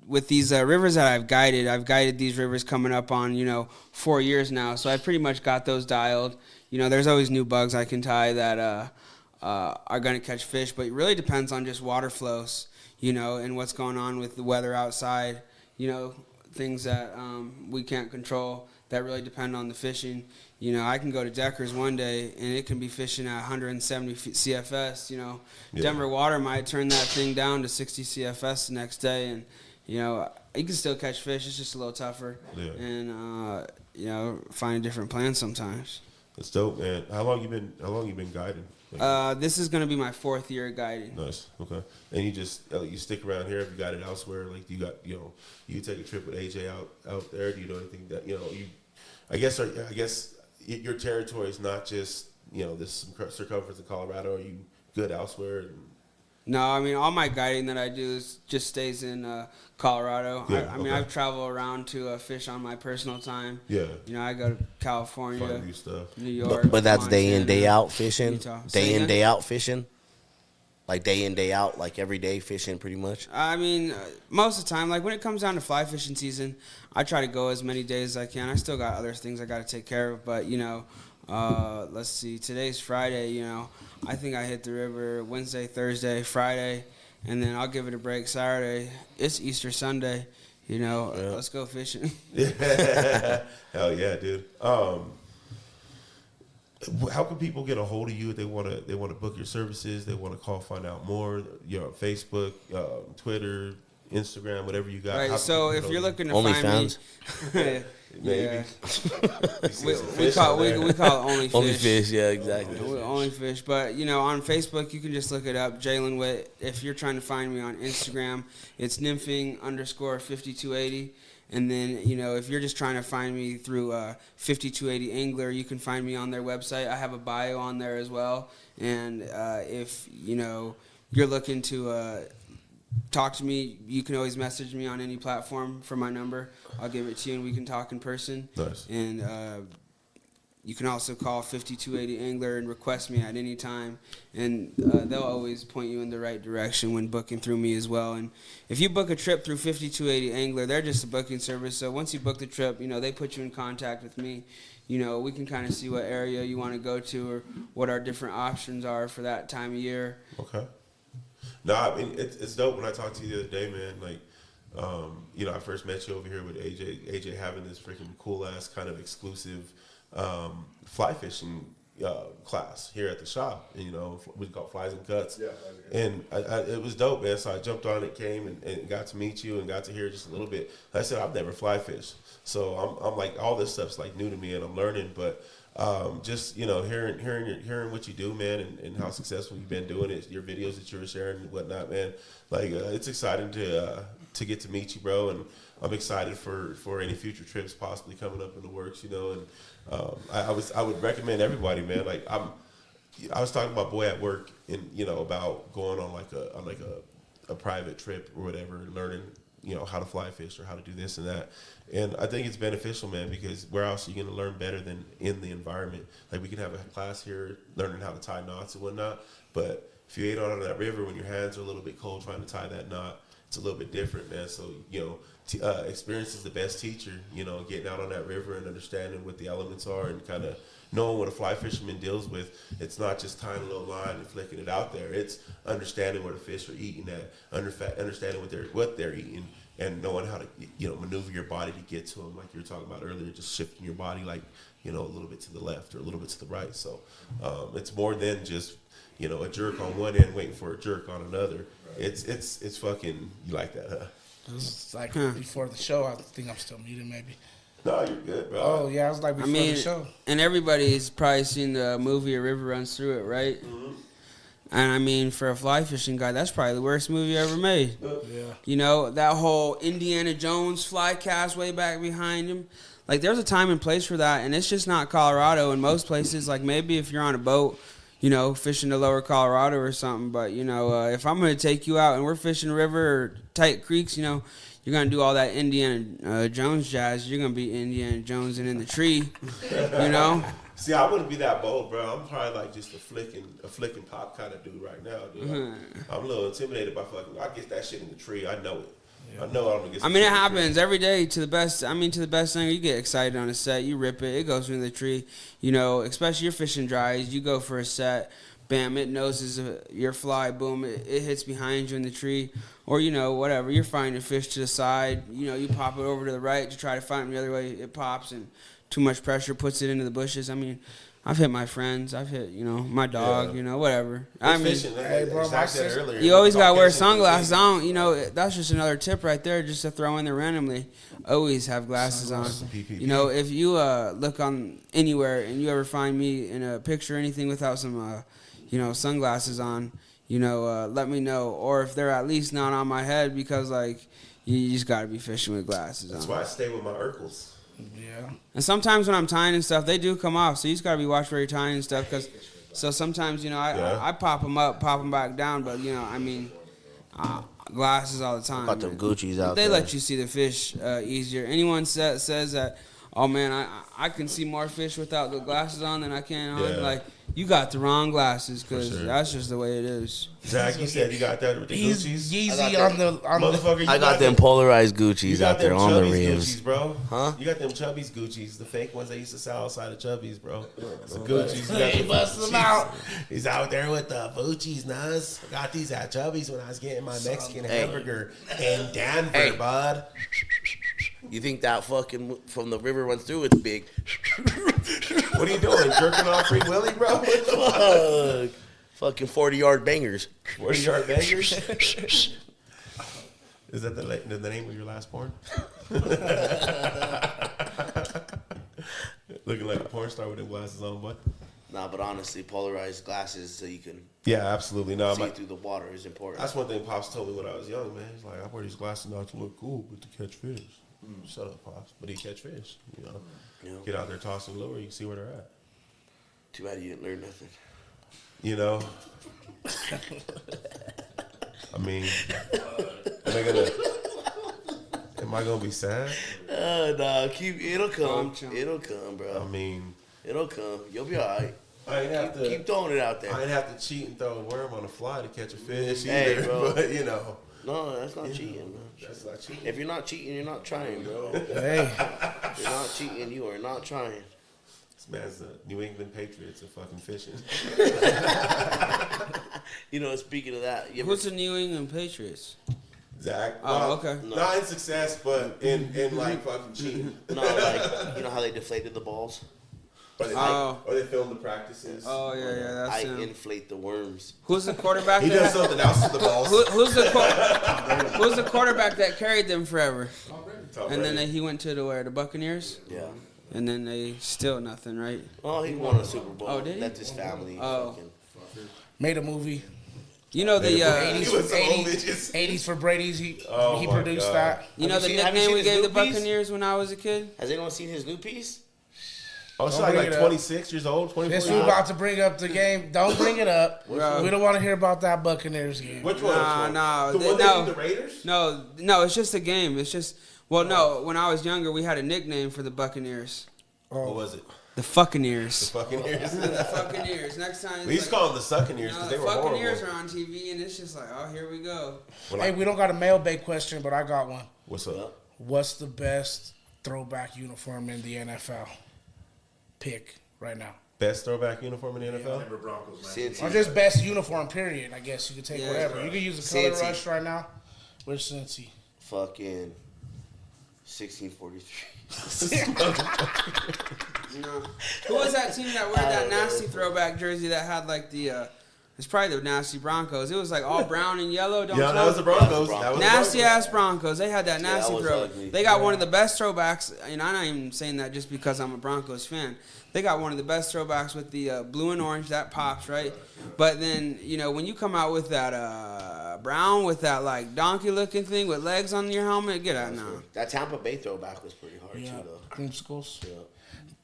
with these rivers that I've guided these rivers coming up on, 4 years now. So I've pretty much got those dialed. There's always new bugs I can tie that are going to catch fish. But it really depends on just water flows, and what's going on with the weather outside, things that we can't control that really depend on the fishing. I can go to Deckers one day and it can be fishing at 170 CFS. Yeah. Denver water might turn that thing down to 60 CFS the next day, and you can still catch fish. It's just a little tougher, and find a different plan sometimes. That's dope, man. How long you been guiding? This is gonna be my 4th year guiding. Nice. Okay. And you just you stick around here? Have you got it elsewhere? Like you got you take a trip with AJ out there? Do you know anything that you? I guess your territory is not just this circumference of Colorado. Are you good elsewhere? No, I mean, all my guiding that I do just stays in Colorado. Yeah, I mean, I've traveled around to fish on my personal time. Yeah. I go to California, Find new stuff. New York. But that's day in, Montana, day out fishing? Utah. Day in, day out fishing? Like day in, day out, like every day fishing pretty much? I mean, most of the time, like when it comes down to fly fishing season, I try to go as many days as I can. I still got other things I got to take care of, but, let's see, today's Friday, I think I hit the river Wednesday, Thursday, Friday, and then I'll give it a break Saturday. It's Easter Sunday, let's go fishing. Hell yeah, dude. How can people get a hold of you if they want to book your services? They want to call, find out more. You're on Facebook, Twitter, Instagram, whatever you got. Right. So if you're looking to OnlyFans? find me, maybe yeah. we call it Only Fish. Only fish, yeah, exactly. Only Fish. But, on Facebook, you can just look it up, Jalen Witt. If you're trying to find me on Instagram, it's nymphing_5280. And then, if you're just trying to find me through 5280 Angler, you can find me on their website. I have a bio on there as well. And if, you're looking to talk to me, you can always message me on any platform for my number. I'll give it to you and we can talk in person. Nice. And you can also call 5280 Angler and request me at any time. And they'll always point you in the right direction when booking through me as well. And if you book a trip through 5280 Angler, they're just a booking service. So once you book the trip, they put you in contact with me. We can kind of see what area you want to go to or what our different options are for that time of year. Okay. No, I mean, it's dope. When I talked to you the other day, man, like, You know, I first met you over here with AJ. AJ having this freaking cool ass kind of exclusive fly fishing class here at the shop. You know, we call it Flies and Cuts. Yeah, and it was dope, man. So I jumped on it, came and got to meet you and got to hear just a little bit. Like I said, I've never fly fished, so I'm like, all this stuff's like new to me and I'm learning. But just, you know, hearing what you do, man, and how successful you've been doing it, your videos that you were sharing and whatnot, man. Like it's exciting to get to meet you, bro, and I'm excited for any future trips possibly coming up in the works, you know. And I would recommend everybody, man. Like I was talking to my boy at work, and you know, about going on like a private trip or whatever, and learning, you know, how to fly fish or how to do this and that. And I think it's beneficial, man, because where else are you going to learn better than in the environment? Like, we can have a class here learning how to tie knots and whatnot, but if you ain't out on that river when your hands are a little bit cold trying to tie that knot, it's a little bit different, man. So, you know, experience is the best teacher, you know, getting out on that river and understanding what the elements are and kind of knowing what a fly fisherman deals with. It's not just tying a little line and flicking it out there. It's understanding where the fish are eating at, understanding what they're eating, and knowing how to, you know, maneuver your body to get to them, like you were talking about earlier, just shifting your body, like, you know, a little bit to the left or a little bit to the right. So it's more than just, you know, a jerk on one end waiting for a jerk on another. It's fucking, you like that, huh? This is like before the show. I think I'm still muted, maybe. No, you're good, bro. Oh yeah, I was like before the show. And everybody's probably seen the movie A River Runs Through It, right? Mm-hmm. And I mean, for a fly fishing guy, that's probably the worst movie ever made. Yeah. You know, that whole Indiana Jones fly cast way back behind him. Like, there's a time and place for that, and it's just not Colorado. In most places, like maybe if you're on a boat, you know, fishing the lower Colorado or something. But, you know, if I'm going to take you out and we're fishing river or tight creeks, you know, you're going to do all that Indiana Jones jazz. You're going to be Indiana Jones and in the tree, you know? See, I wouldn't be that bold, bro. I'm probably like just a flicking pop kind of dude right now, dude. I'm a little intimidated by fucking. I get that shit in the tree. I know it. Yeah. I know I'm gonna get. I mean, it happens every day to the best. I mean, to the best thing. You get excited on a set. You rip it. It goes in the tree. You know, especially your fishing dries. You go for a set. Bam! It noses your fly. Boom! It hits behind you in the tree, or you know, whatever. You're finding a fish to the side. You know, you pop it over to the right to try to find it the other way. It pops and. Too much pressure puts it into the bushes. I mean, I've hit my friends. I've hit, you know, my dog, you know, whatever. I mean, fishing, hey, bro, earlier, you always got to wear sunglasses on. You know, that's just another tip right there, just to throw in there randomly. Always have glasses on. You know, if you look on anywhere and you ever find me in a picture or anything without some, you know, sunglasses on, you know, let me know. Or if they're at least not on my head, because, like, you just got to be fishing with glasses on. That's why I stay with my Urkels. Yeah. And sometimes when I'm tying and stuff, they do come off. So you just got to be watching where you're tying and stuff. So sometimes, you know, I pop them up, pop them back down. But, you know, I mean, glasses all the time. Got them Gucci's out they there. They let you see the fish easier. Anyone says that, oh, man, I can see more fish without the glasses on than I can on. Yeah. Like, you got the wrong glasses, because that's just the way it is. Zach, you said you got that with the Gucci's? Yeezy on the motherfucker. I got them polarized Gucci's out there on the rims. Gucci's, bro. Huh? You got them Chubby's Gucci's, the fake ones they used to sell outside of Chubby's, bro. The Gucci's. He busted them out. He's out there with the Gucci's, Nuz. I got these at Chubby's when I was getting my Mexican hamburger in Denver, bud. You think that fucking from the river runs through? It's big. What are you doing? Jerking off Free Willy, bro? Fucking 40-yard bangers. 40-yard bangers? Is that the name of your last porn? Looking like a porn star with them glasses on, what? Nah, but honestly, polarized glasses so you can absolutely. No, see through the water is important. That's one thing Pops told me when I was young, man. He's like, I wear these glasses not to look cool, but to catch fish. Shut up, Pops. But he catch fish, you know. Get out there tossing lure, you can see where they're at. Too bad you didn't learn nothing. You know? I mean, am I gonna be sad? Nah, it'll come. It'll come, bro. I mean, it'll come. You'll be all right. I ain't have to keep throwing it out there. I ain't have to cheat and throw a worm on a fly to catch a fish either, either, bro. But you know. No, that's not cheating, bro. That's not cheating. If you're not cheating, you're not trying, bro. Hey. If you're not cheating, you are not trying. This man's the New England Patriots of fucking fishing. You know, speaking of that, what's the New England Patriots? Zach. Oh, okay. Not in success, but in like fucking cheating. No, like you know how they deflated the balls. Or they film the practices. Oh yeah, that's I him. inflate the worms. Who's the quarterback? He does something else with the balls. Who's the quarterback that carried them forever? Tom And Brady. then he went to the Buccaneers. Yeah. And then they still nothing, right? Well, he won a Super Bowl. Oh, did he? Left his family. Oh. Fucking, Made a movie. You know the He 80s, was some old 80s, bitches. 80s for Brady's. He Oh, my produced God. that. you know Have the you seen nickname we his gave the new piece? Buccaneers when I was a kid. has anyone seen his new piece? Oh, she's Don't bring like it up. 26 years old, 24 This years we old. about to bring up the game. Don't bring it up. Bro. We don't want to hear about that Buccaneers game. Which one? Nah, The they- one no. that beat the Raiders? No, it's just a game. It's just no. When I was younger, we had a nickname for the Buccaneers. What was it? The Fuccaneers. The fucking ears. The Buccaneers. Next time. it's We used to like, call them the sucking ears because no, they the were horrible. Buccaneers are on TV, and it's just like, oh, here we go. Hey, we don't got a mailbag question, but I got one. What's up? What's the best throwback uniform in the NFL? Pick right now. Best throwback uniform in the NFL? Denver Broncos, man. Cincy. Or just best uniform, period. I guess you could take Yeah, whatever. You could use the color Cincy. rush right now. Which Cincy? Fucking 1643. Who was that team that wore that nasty throwback jersey that had like the? It's probably the nasty Broncos. It was like all brown and yellow. Don't Yeah, you that was the Broncos. That was the Nasty Broncos. ass Broncos. They had that nasty was throw. ugly. They got one of the best throwbacks, and I'm not even saying that just because I'm a Broncos fan. They got one of the best throwbacks with the blue and orange. That pops, right? But then, when you come out with that brown with that like donkey looking thing with legs on your helmet, get out now. That Tampa Bay throwback was pretty hard Yeah, too, though. creamsicles. Yeah.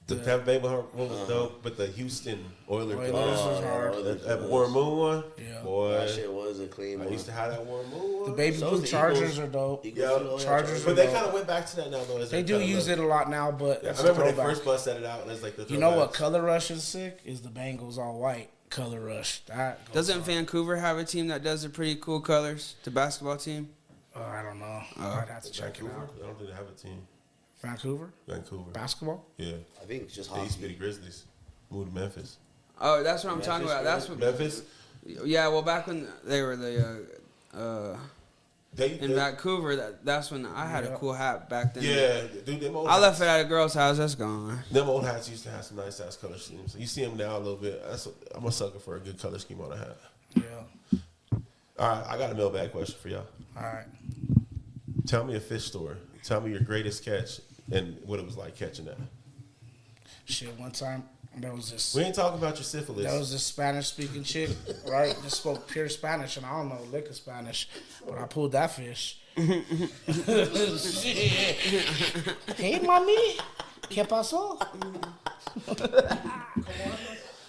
The Tampa Bay one was dope, but the Houston Oilers. Oilers was hard. That Warren Moon one? Yeah. Boy. That shit was a clean I one. used to have that Warren Moon one. The baby So blue the Chargers Eagles- are dope. Eagles, Yeah, Chargers But they are kind dope. of went back to that now, though. They do use it a lot now, but I it's a remember they throwback. first busted it out, and it's like the You know what throwbacks. color rush is sick? Is the Bengals all white color rush. That goes Doesn't hard. Vancouver have a team that does the pretty cool colors? The basketball team. I don't know. I'd have to check it Vancouver? out. I don't think they have a team. Vancouver Vancouver. basketball. Yeah. I think it's just They used to be hockey. the Grizzlies. Moved to Memphis. Oh, that's what I'm talking about. That's what. Memphis? Yeah, well, back when they were in Vancouver, that's when I had a cool hat back then. Yeah, dude, them old I left it hats, at a girl's house. That's gone. them old hats used to have some nice ass color schemes. You see them now a little bit. I'm a sucker for a good color scheme on a hat. Yeah. All right, I got a mailbag question for y'all. All right. Tell me a fish story. Tell me your greatest catch and what it was like catching that. Shit. One time there was this. We ain't talking about your syphilis. There was this Spanish speaking chick, right? Just spoke pure Spanish, and I don't know a lick of Spanish, but I pulled that fish. Hey, mami, ¿qué pasó?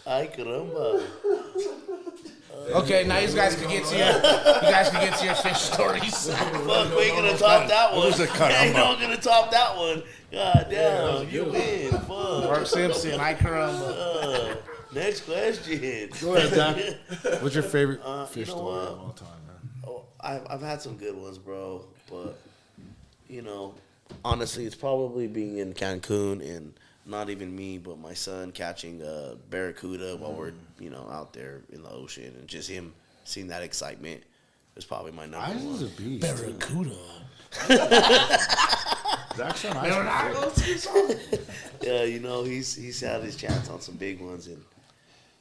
Ay, caramba. Okay, now you guys can get to your fish stories. Fuck, we ain't gonna top that one. was a caramba? Ain't no gonna top that one. God damn, you win. Fuck. Mark Simpson, I caramba. Next question. Go ahead, Zach. What's your favorite fish you know story what? of all time, man? Oh, I've had some good ones, bro. But honestly, it's probably being in Cancun and not even me, but my son catching a barracuda while we're out there in the ocean, and just him seeing that excitement is probably my number Island's a one. beast. Barracuda. Zach's on ice. Yeah, he's had his chance on some big ones, and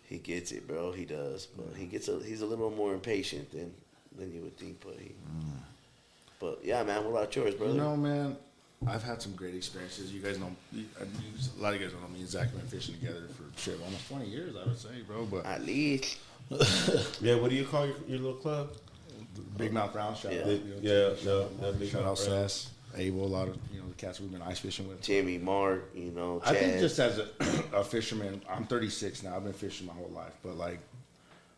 he gets it, bro. He does, but he's a little more impatient than you would think, but But yeah, man, what about yours, brother? Man, I've had some great experiences. You guys know, a lot of you guys don't know me and Zach have been fishing together for almost 20 years, I would say, bro. But At least. Yeah, what do you call your little club? Big Mouth Brown, shout out. Big Shout out Mouth Brown. Sass, Abel, a lot of the cats we've been ice fishing with. Timmy, Mark, Chad. I think just as a fisherman, I'm 36 now. I've been fishing my whole life, but like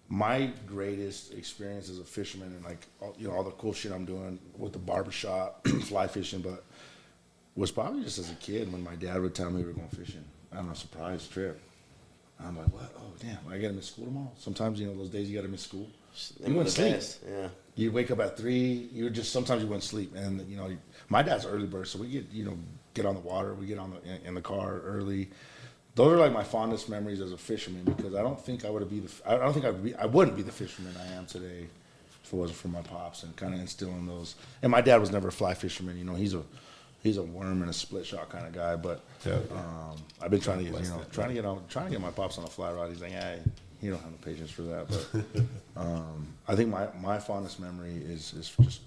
my greatest experience as a fisherman and like all the cool shit I'm doing with the barbershop, fly fishing, but was probably just as a kid when my dad would tell me we were going fishing on a surprise trip. I'm like, what? Oh, damn, I got to miss school tomorrow. Sometimes, those days you got to miss school. Them You were wouldn't the sleep. best, yeah. You'd wake up at 3. Sometimes you wouldn't sleep. And, my dad's early bird, so we get on the water. We get in the car early. Those are like my fondest memories as a fisherman because I don't think I wouldn't be the fisherman I am today if it wasn't for my pops and kind of instilling those. And my dad was never a fly fisherman. You know, he's a worm and a split shot kind of guy. But I've been trying to get trying to get my pops on a fly rod. He's like, hey, he don't have the patience for that. But I think my fondest memory is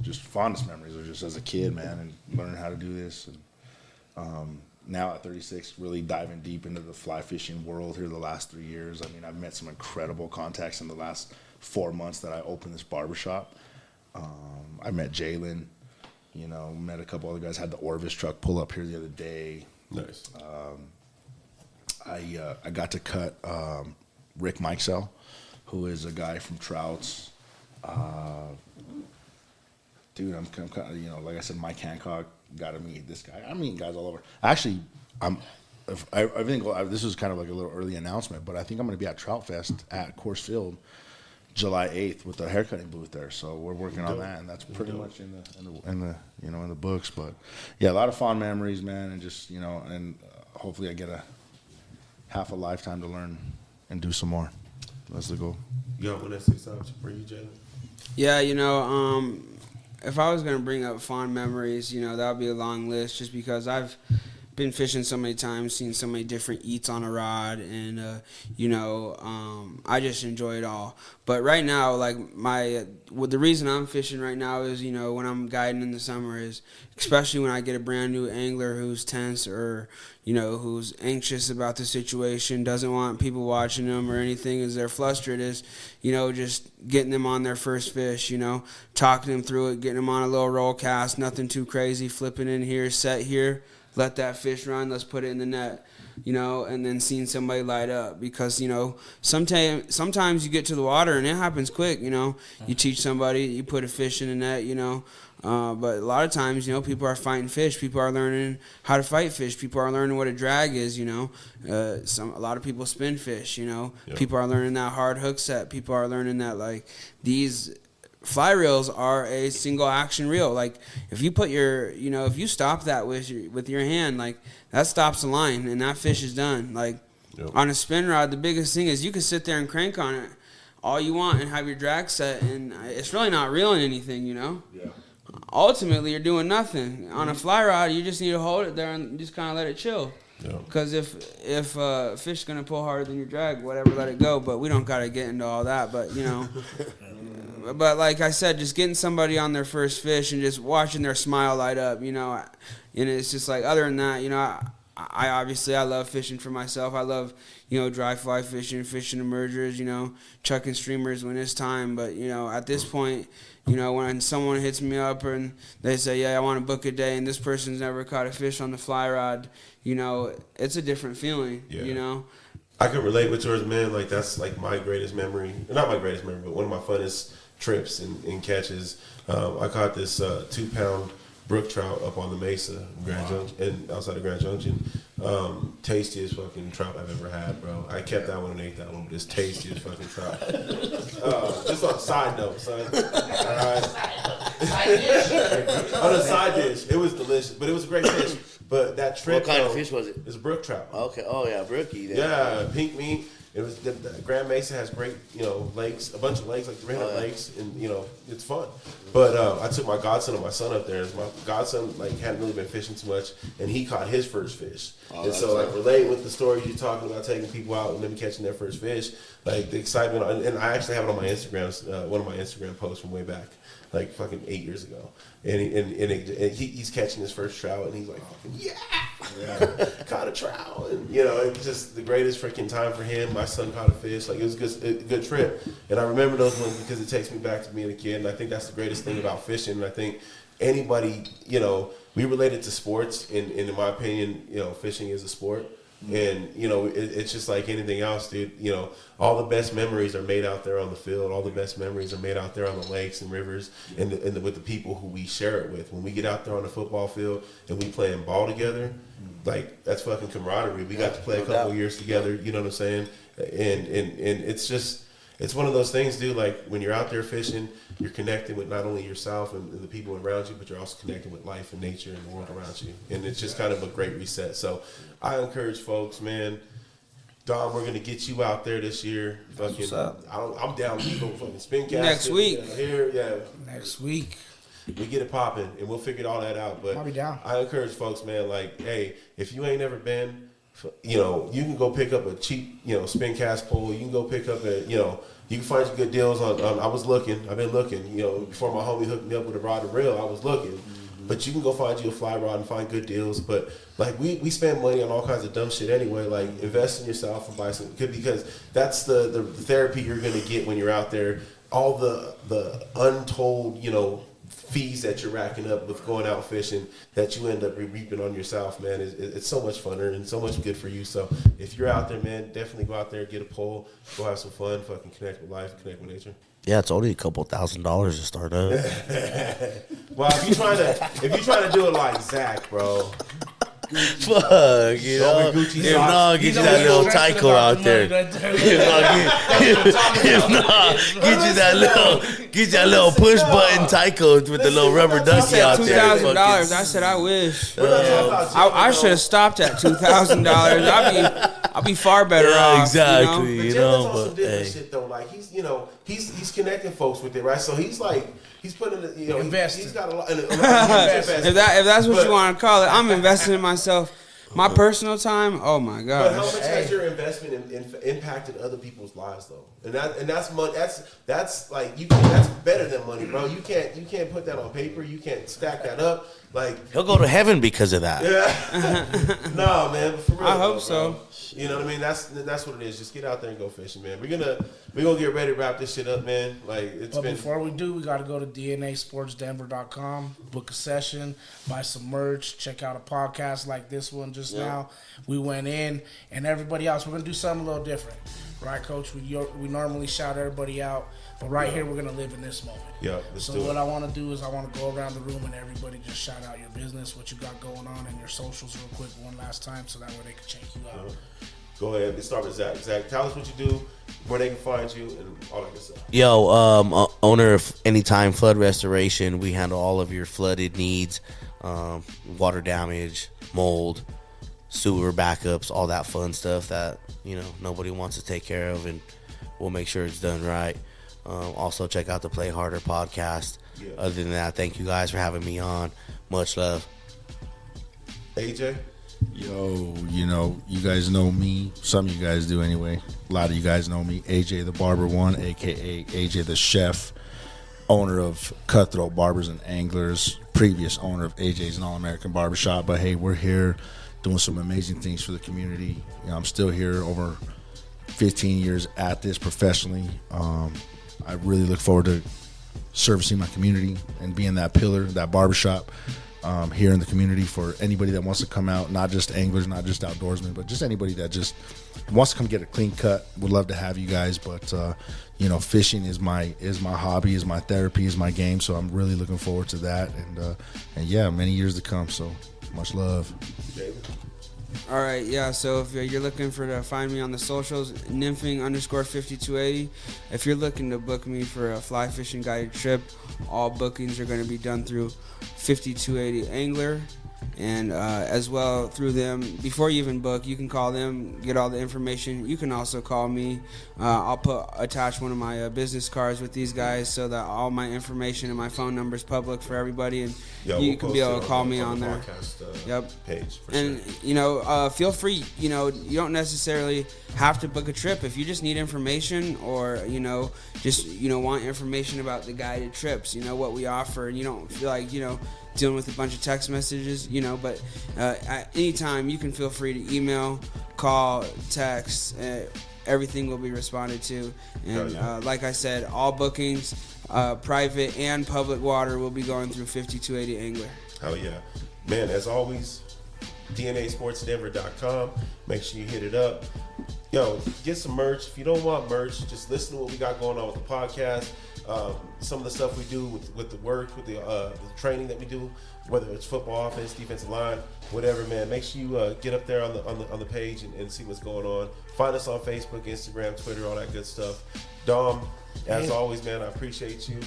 just fondest memories are just as a kid, man, and learning how to do this. And now at 36, really diving deep into the fly fishing world here the last 3 years. I mean, I've met some incredible contacts in the last 4 months that I opened this barbershop. I met Jalen, you know, met a couple other guys, had the Orvis truck pull up here the other day. Nice. I got to cut Rick Mikesell, who is a guy from Trouts. Dude, I'm kind of, you know, like I said, Mike Hancock, got to meet this guy. I'm meeting guys all over. Actually, I think this was kind of like a little early announcement, but I think I'm going to be at Trout Fest at Coors Field July 8th with the haircutting booth there. So we're working on that, and that's pretty much in the books. But yeah, a lot of fond memories, man, and just, you know, and hopefully I get a half a lifetime to learn and do some more. That's the goal. You got one that sticks out for you, Jalen? Yeah, you know, if I was gonna bring up fond memories, you know, that would be a long list. Just because I've been fishing so many times, seen so many different eats on a rod, and you know, I just enjoy it all. But right now, like the reason I'm fishing right now is, you know, when I'm guiding in the summer is, especially when I get a brand new angler who's tense or, you know, who's anxious about the situation, doesn't want people watching them or anything, is they're flustered, is, you know, just getting them on their first fish, you know, talking them through it, getting them on a little roll cast, nothing too crazy, flipping in here, set here, let that fish run, let's put it in the net, you know, and then seeing somebody light up. Because, you know, sometimes you get to the water and it happens quick, you know. You teach somebody, you put a fish in the net, you know. But a lot of times, you know, people are fighting fish. People are learning how to fight fish. People are learning what a drag is, you know. A lot of people spin fish, you know. Yep. People are learning that hard hook set. People are learning that, like, these fly reels are a single action reel. Like, if you put if you stop that with your hand, like, that stops the line and that fish is done. Like, yep. On a spin rod, the biggest thing is you can sit there and crank on it all you want and have your drag set, and it's really not reeling anything, you know. Yeah. Ultimately, you're doing nothing. On a fly rod, you just need to hold it there and just kind of let it chill. Because if a fish is going to pull harder than your drag, whatever, let it go. But we don't got to get into all that. But, you know, but like I said, just getting somebody on their first fish and just watching their smile light up, you know. And it's just like, other than that, you know, I obviously love fishing for myself. I love, you know, dry fly fishing, fishing emergers, you know, chucking streamers when it's time. But, you know, at this point, you know, when someone hits me up and they say, yeah, I want to book a day, and this person's never caught a fish on the fly rod, you know, it's a different feeling, you know. I can relate with yours, man. Like, that's like my greatest memory. Not my greatest memory, but one of my funnest trips and catches. I caught this 2-pound brook trout up on the mesa, and outside of Grand Junction. Tastiest fucking trout I've ever had, bro. I kept that one and ate that one, but it's tastiest fucking trout. Just on a side note, son. All right. On a side dish, it was delicious, but it was a great fish. But that trip, what kind of fish was it? It's brook trout. Okay. Oh yeah, brookie. Yeah, pink meat. It was the Grand Mesa has great, you know, lakes, a bunch of lakes, like 300 lakes, and you know, it's fun. But I took my godson and my son up there. My godson hadn't really been fishing too much, and he caught his first fish. And so relating with the stories you're talking about, taking people out and them catching their first fish, like the excitement. And I actually have it on my Instagram, one of my Instagram posts from way back, like fucking 8 years ago. And he's catching his first trout, and he's like, fucking caught a trout, and you know, it was just the greatest freaking time for him. My son caught a fish, like it was a good trip, and I remember those ones because it takes me back to being a kid, and I think that's the greatest thing about fishing. And I think anybody, you know, we relate it to sports, and in my opinion, you know, fishing is a sport. And, you know, it's just like anything else, dude. You know, all the best memories are made out there on the field. All the best memories are made out there on the lakes and rivers and with the people who we share it with. When we get out there on the football field and we playing ball together, like, that's fucking camaraderie. We got to play a couple years together, you know what I'm saying? And it's just, it's one of those things, dude, like when you're out there fishing, you're connecting with not only yourself and the people around you, but you're also connecting with life and nature and the world around you. And it's just kind of a great reset. So I encourage folks, man, Dom, we're gonna get you out there this year. Fucking, what's up. I'm down. We go fucking spin cast Next week. Here, yeah. Next week. We get it popping, and we'll figure all that out. But I'll be down. I encourage folks, man. Like, hey, if you ain't never been, you know, you can go pick up a cheap, you know, spin cast pole. You can go pick up a, you know, you can find some good deals on. I've been looking. You know, before my homie hooked me up with a rod and reel, I was looking. But you can go find you a fly rod and find good deals. But like we spend money on all kinds of dumb shit anyway. Like invest in yourself and buy some because that's the therapy you're gonna get when you're out there. All the untold, you know, fees that you're racking up with going out fishing that you end up reaping on yourself, man. It's so much funner and so much good for you. So if you're out there, man, definitely go out there, get a pole, go have some fun, fucking connect with life, connect with nature. Yeah, it's only a couple $1,000 to start up. Well, if you're trying to do it like Zach, bro. Fuck, you know. Gucci If socks. not, get you that little Tyco out there. If not, get you that little push button Tyco with the little rubber I ducky said out there. $2,000. I said I wish. I should have stopped at $2,000. I'll be far better off. Exactly. But You Jay know, is on some but different hey. shit though. Like he's connecting folks with it, right? So he's like he's putting it, you know, he's got a lot. If that's what you want to call it, I'm investing in myself. My personal time, oh my But how gosh. much has your investment impacted other people's lives though? And that's money. That's like that's better than money, bro. You can't put that on paper. You can't stack that up. Like He'll go to heaven because of that. yeah, no man. But for real, I hope though, so. bro. You know what I mean? That's what it is. Just get out there and go fishing, man. We're gonna get ready to wrap this shit up, man. Like it's But been. before we do, we got to go to DNASportsDenver.com, book a session, buy some merch, check out a podcast like this one just now. We went in, and everybody else, we're going to do something a little different. Right, Coach? We normally shout everybody out, but right here, we're going to live in this moment. Yeah, let's So do what it. I want to do is I want to go around the room and everybody just shout out your business, what you got going on, and your socials real quick one last time so that way they can check you out. Go ahead. Let's start with Zach. Zach, tell us what you do, where they can find you, and all that good stuff. Yo, owner of Anytime Flood Restoration. We handle all of your flooded needs, water damage, mold, sewer backups, all that fun stuff that, you know, nobody wants to take care of, and we'll make sure it's done right. Also, check out the Play Harder podcast. Yeah. Other than that, thank you guys for having me on. Much love. AJ? Yo, you know, you guys know me. Some of you guys do anyway. A lot of you guys know me. AJ the Barber One, a.k.a. AJ the Chef, owner of Cutthroat Barbers and Anglers, previous owner of AJ's and All-American Barbershop. But, hey, we're here doing some amazing things for the community. You know, I'm still here over 15 years at this professionally. I really look forward to servicing my community and being that pillar, that barbershop here in the community for anybody that wants to come out, not just anglers, not just outdoorsmen, but just anybody that just wants to come get a clean cut. Would love to have you guys, but you know, fishing is my hobby, is my therapy, is my game. So I'm really looking forward to that, and yeah, many years to come. So much love. David? All right, yeah. So if you're looking to find me on the socials, nymphing_5280. If you're looking to book me for a fly fishing guided trip, all bookings are going to be done through 5280 Angler, and as well through them. Before you even book, you can call them, get all the information. You can also call me. I'll attach one of my business cards with these guys so that all my information and my phone number is public for everybody, and Yeah, you we'll can post be it able to call me the on there. podcast, Yep. page for And sure. you know, feel free. You know, you don't necessarily have to book a trip if you just need information, or you know, just want information about the guided trips. You know what we offer, and you don't feel like dealing with a bunch of text messages. But at any time you can feel free to email, call, text. Everything will be responded to, and like I said, all bookings, private and public water, will be going through 5280 Angler. Hell yeah. Man, as always, DNASportsDenver.com. Make sure you hit it up. Yo, get some merch. If you don't want merch, just listen to what we got going on with the podcast. Some of the stuff we do with the work, with the training that we do, whether it's football, offense, defensive line, whatever, man. Make sure you get up there on the page and see what's going on. Find us on Facebook, Instagram, Twitter, all that good stuff. Dom, as always, man, I appreciate you.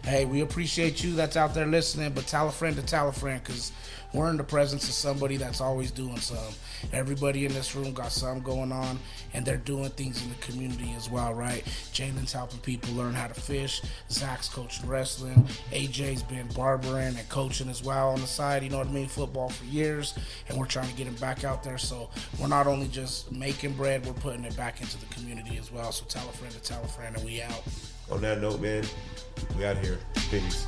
Hey, we appreciate you that's out there listening, but tell a friend, because we're in the presence of somebody that's always doing something. Everybody in this room got something going on. on, and they're doing things in the community as well, right? Jalen's helping people learn how to fish. Zach's coaching wrestling. AJ's been barbering and coaching as well on the side, you know what I mean, football for years, and we're trying to get him back out there. So we're not only just making bread, we're putting it back into the community as well. So tell a friend to tell a friend, and we out. On that note, man, we out here. Peace.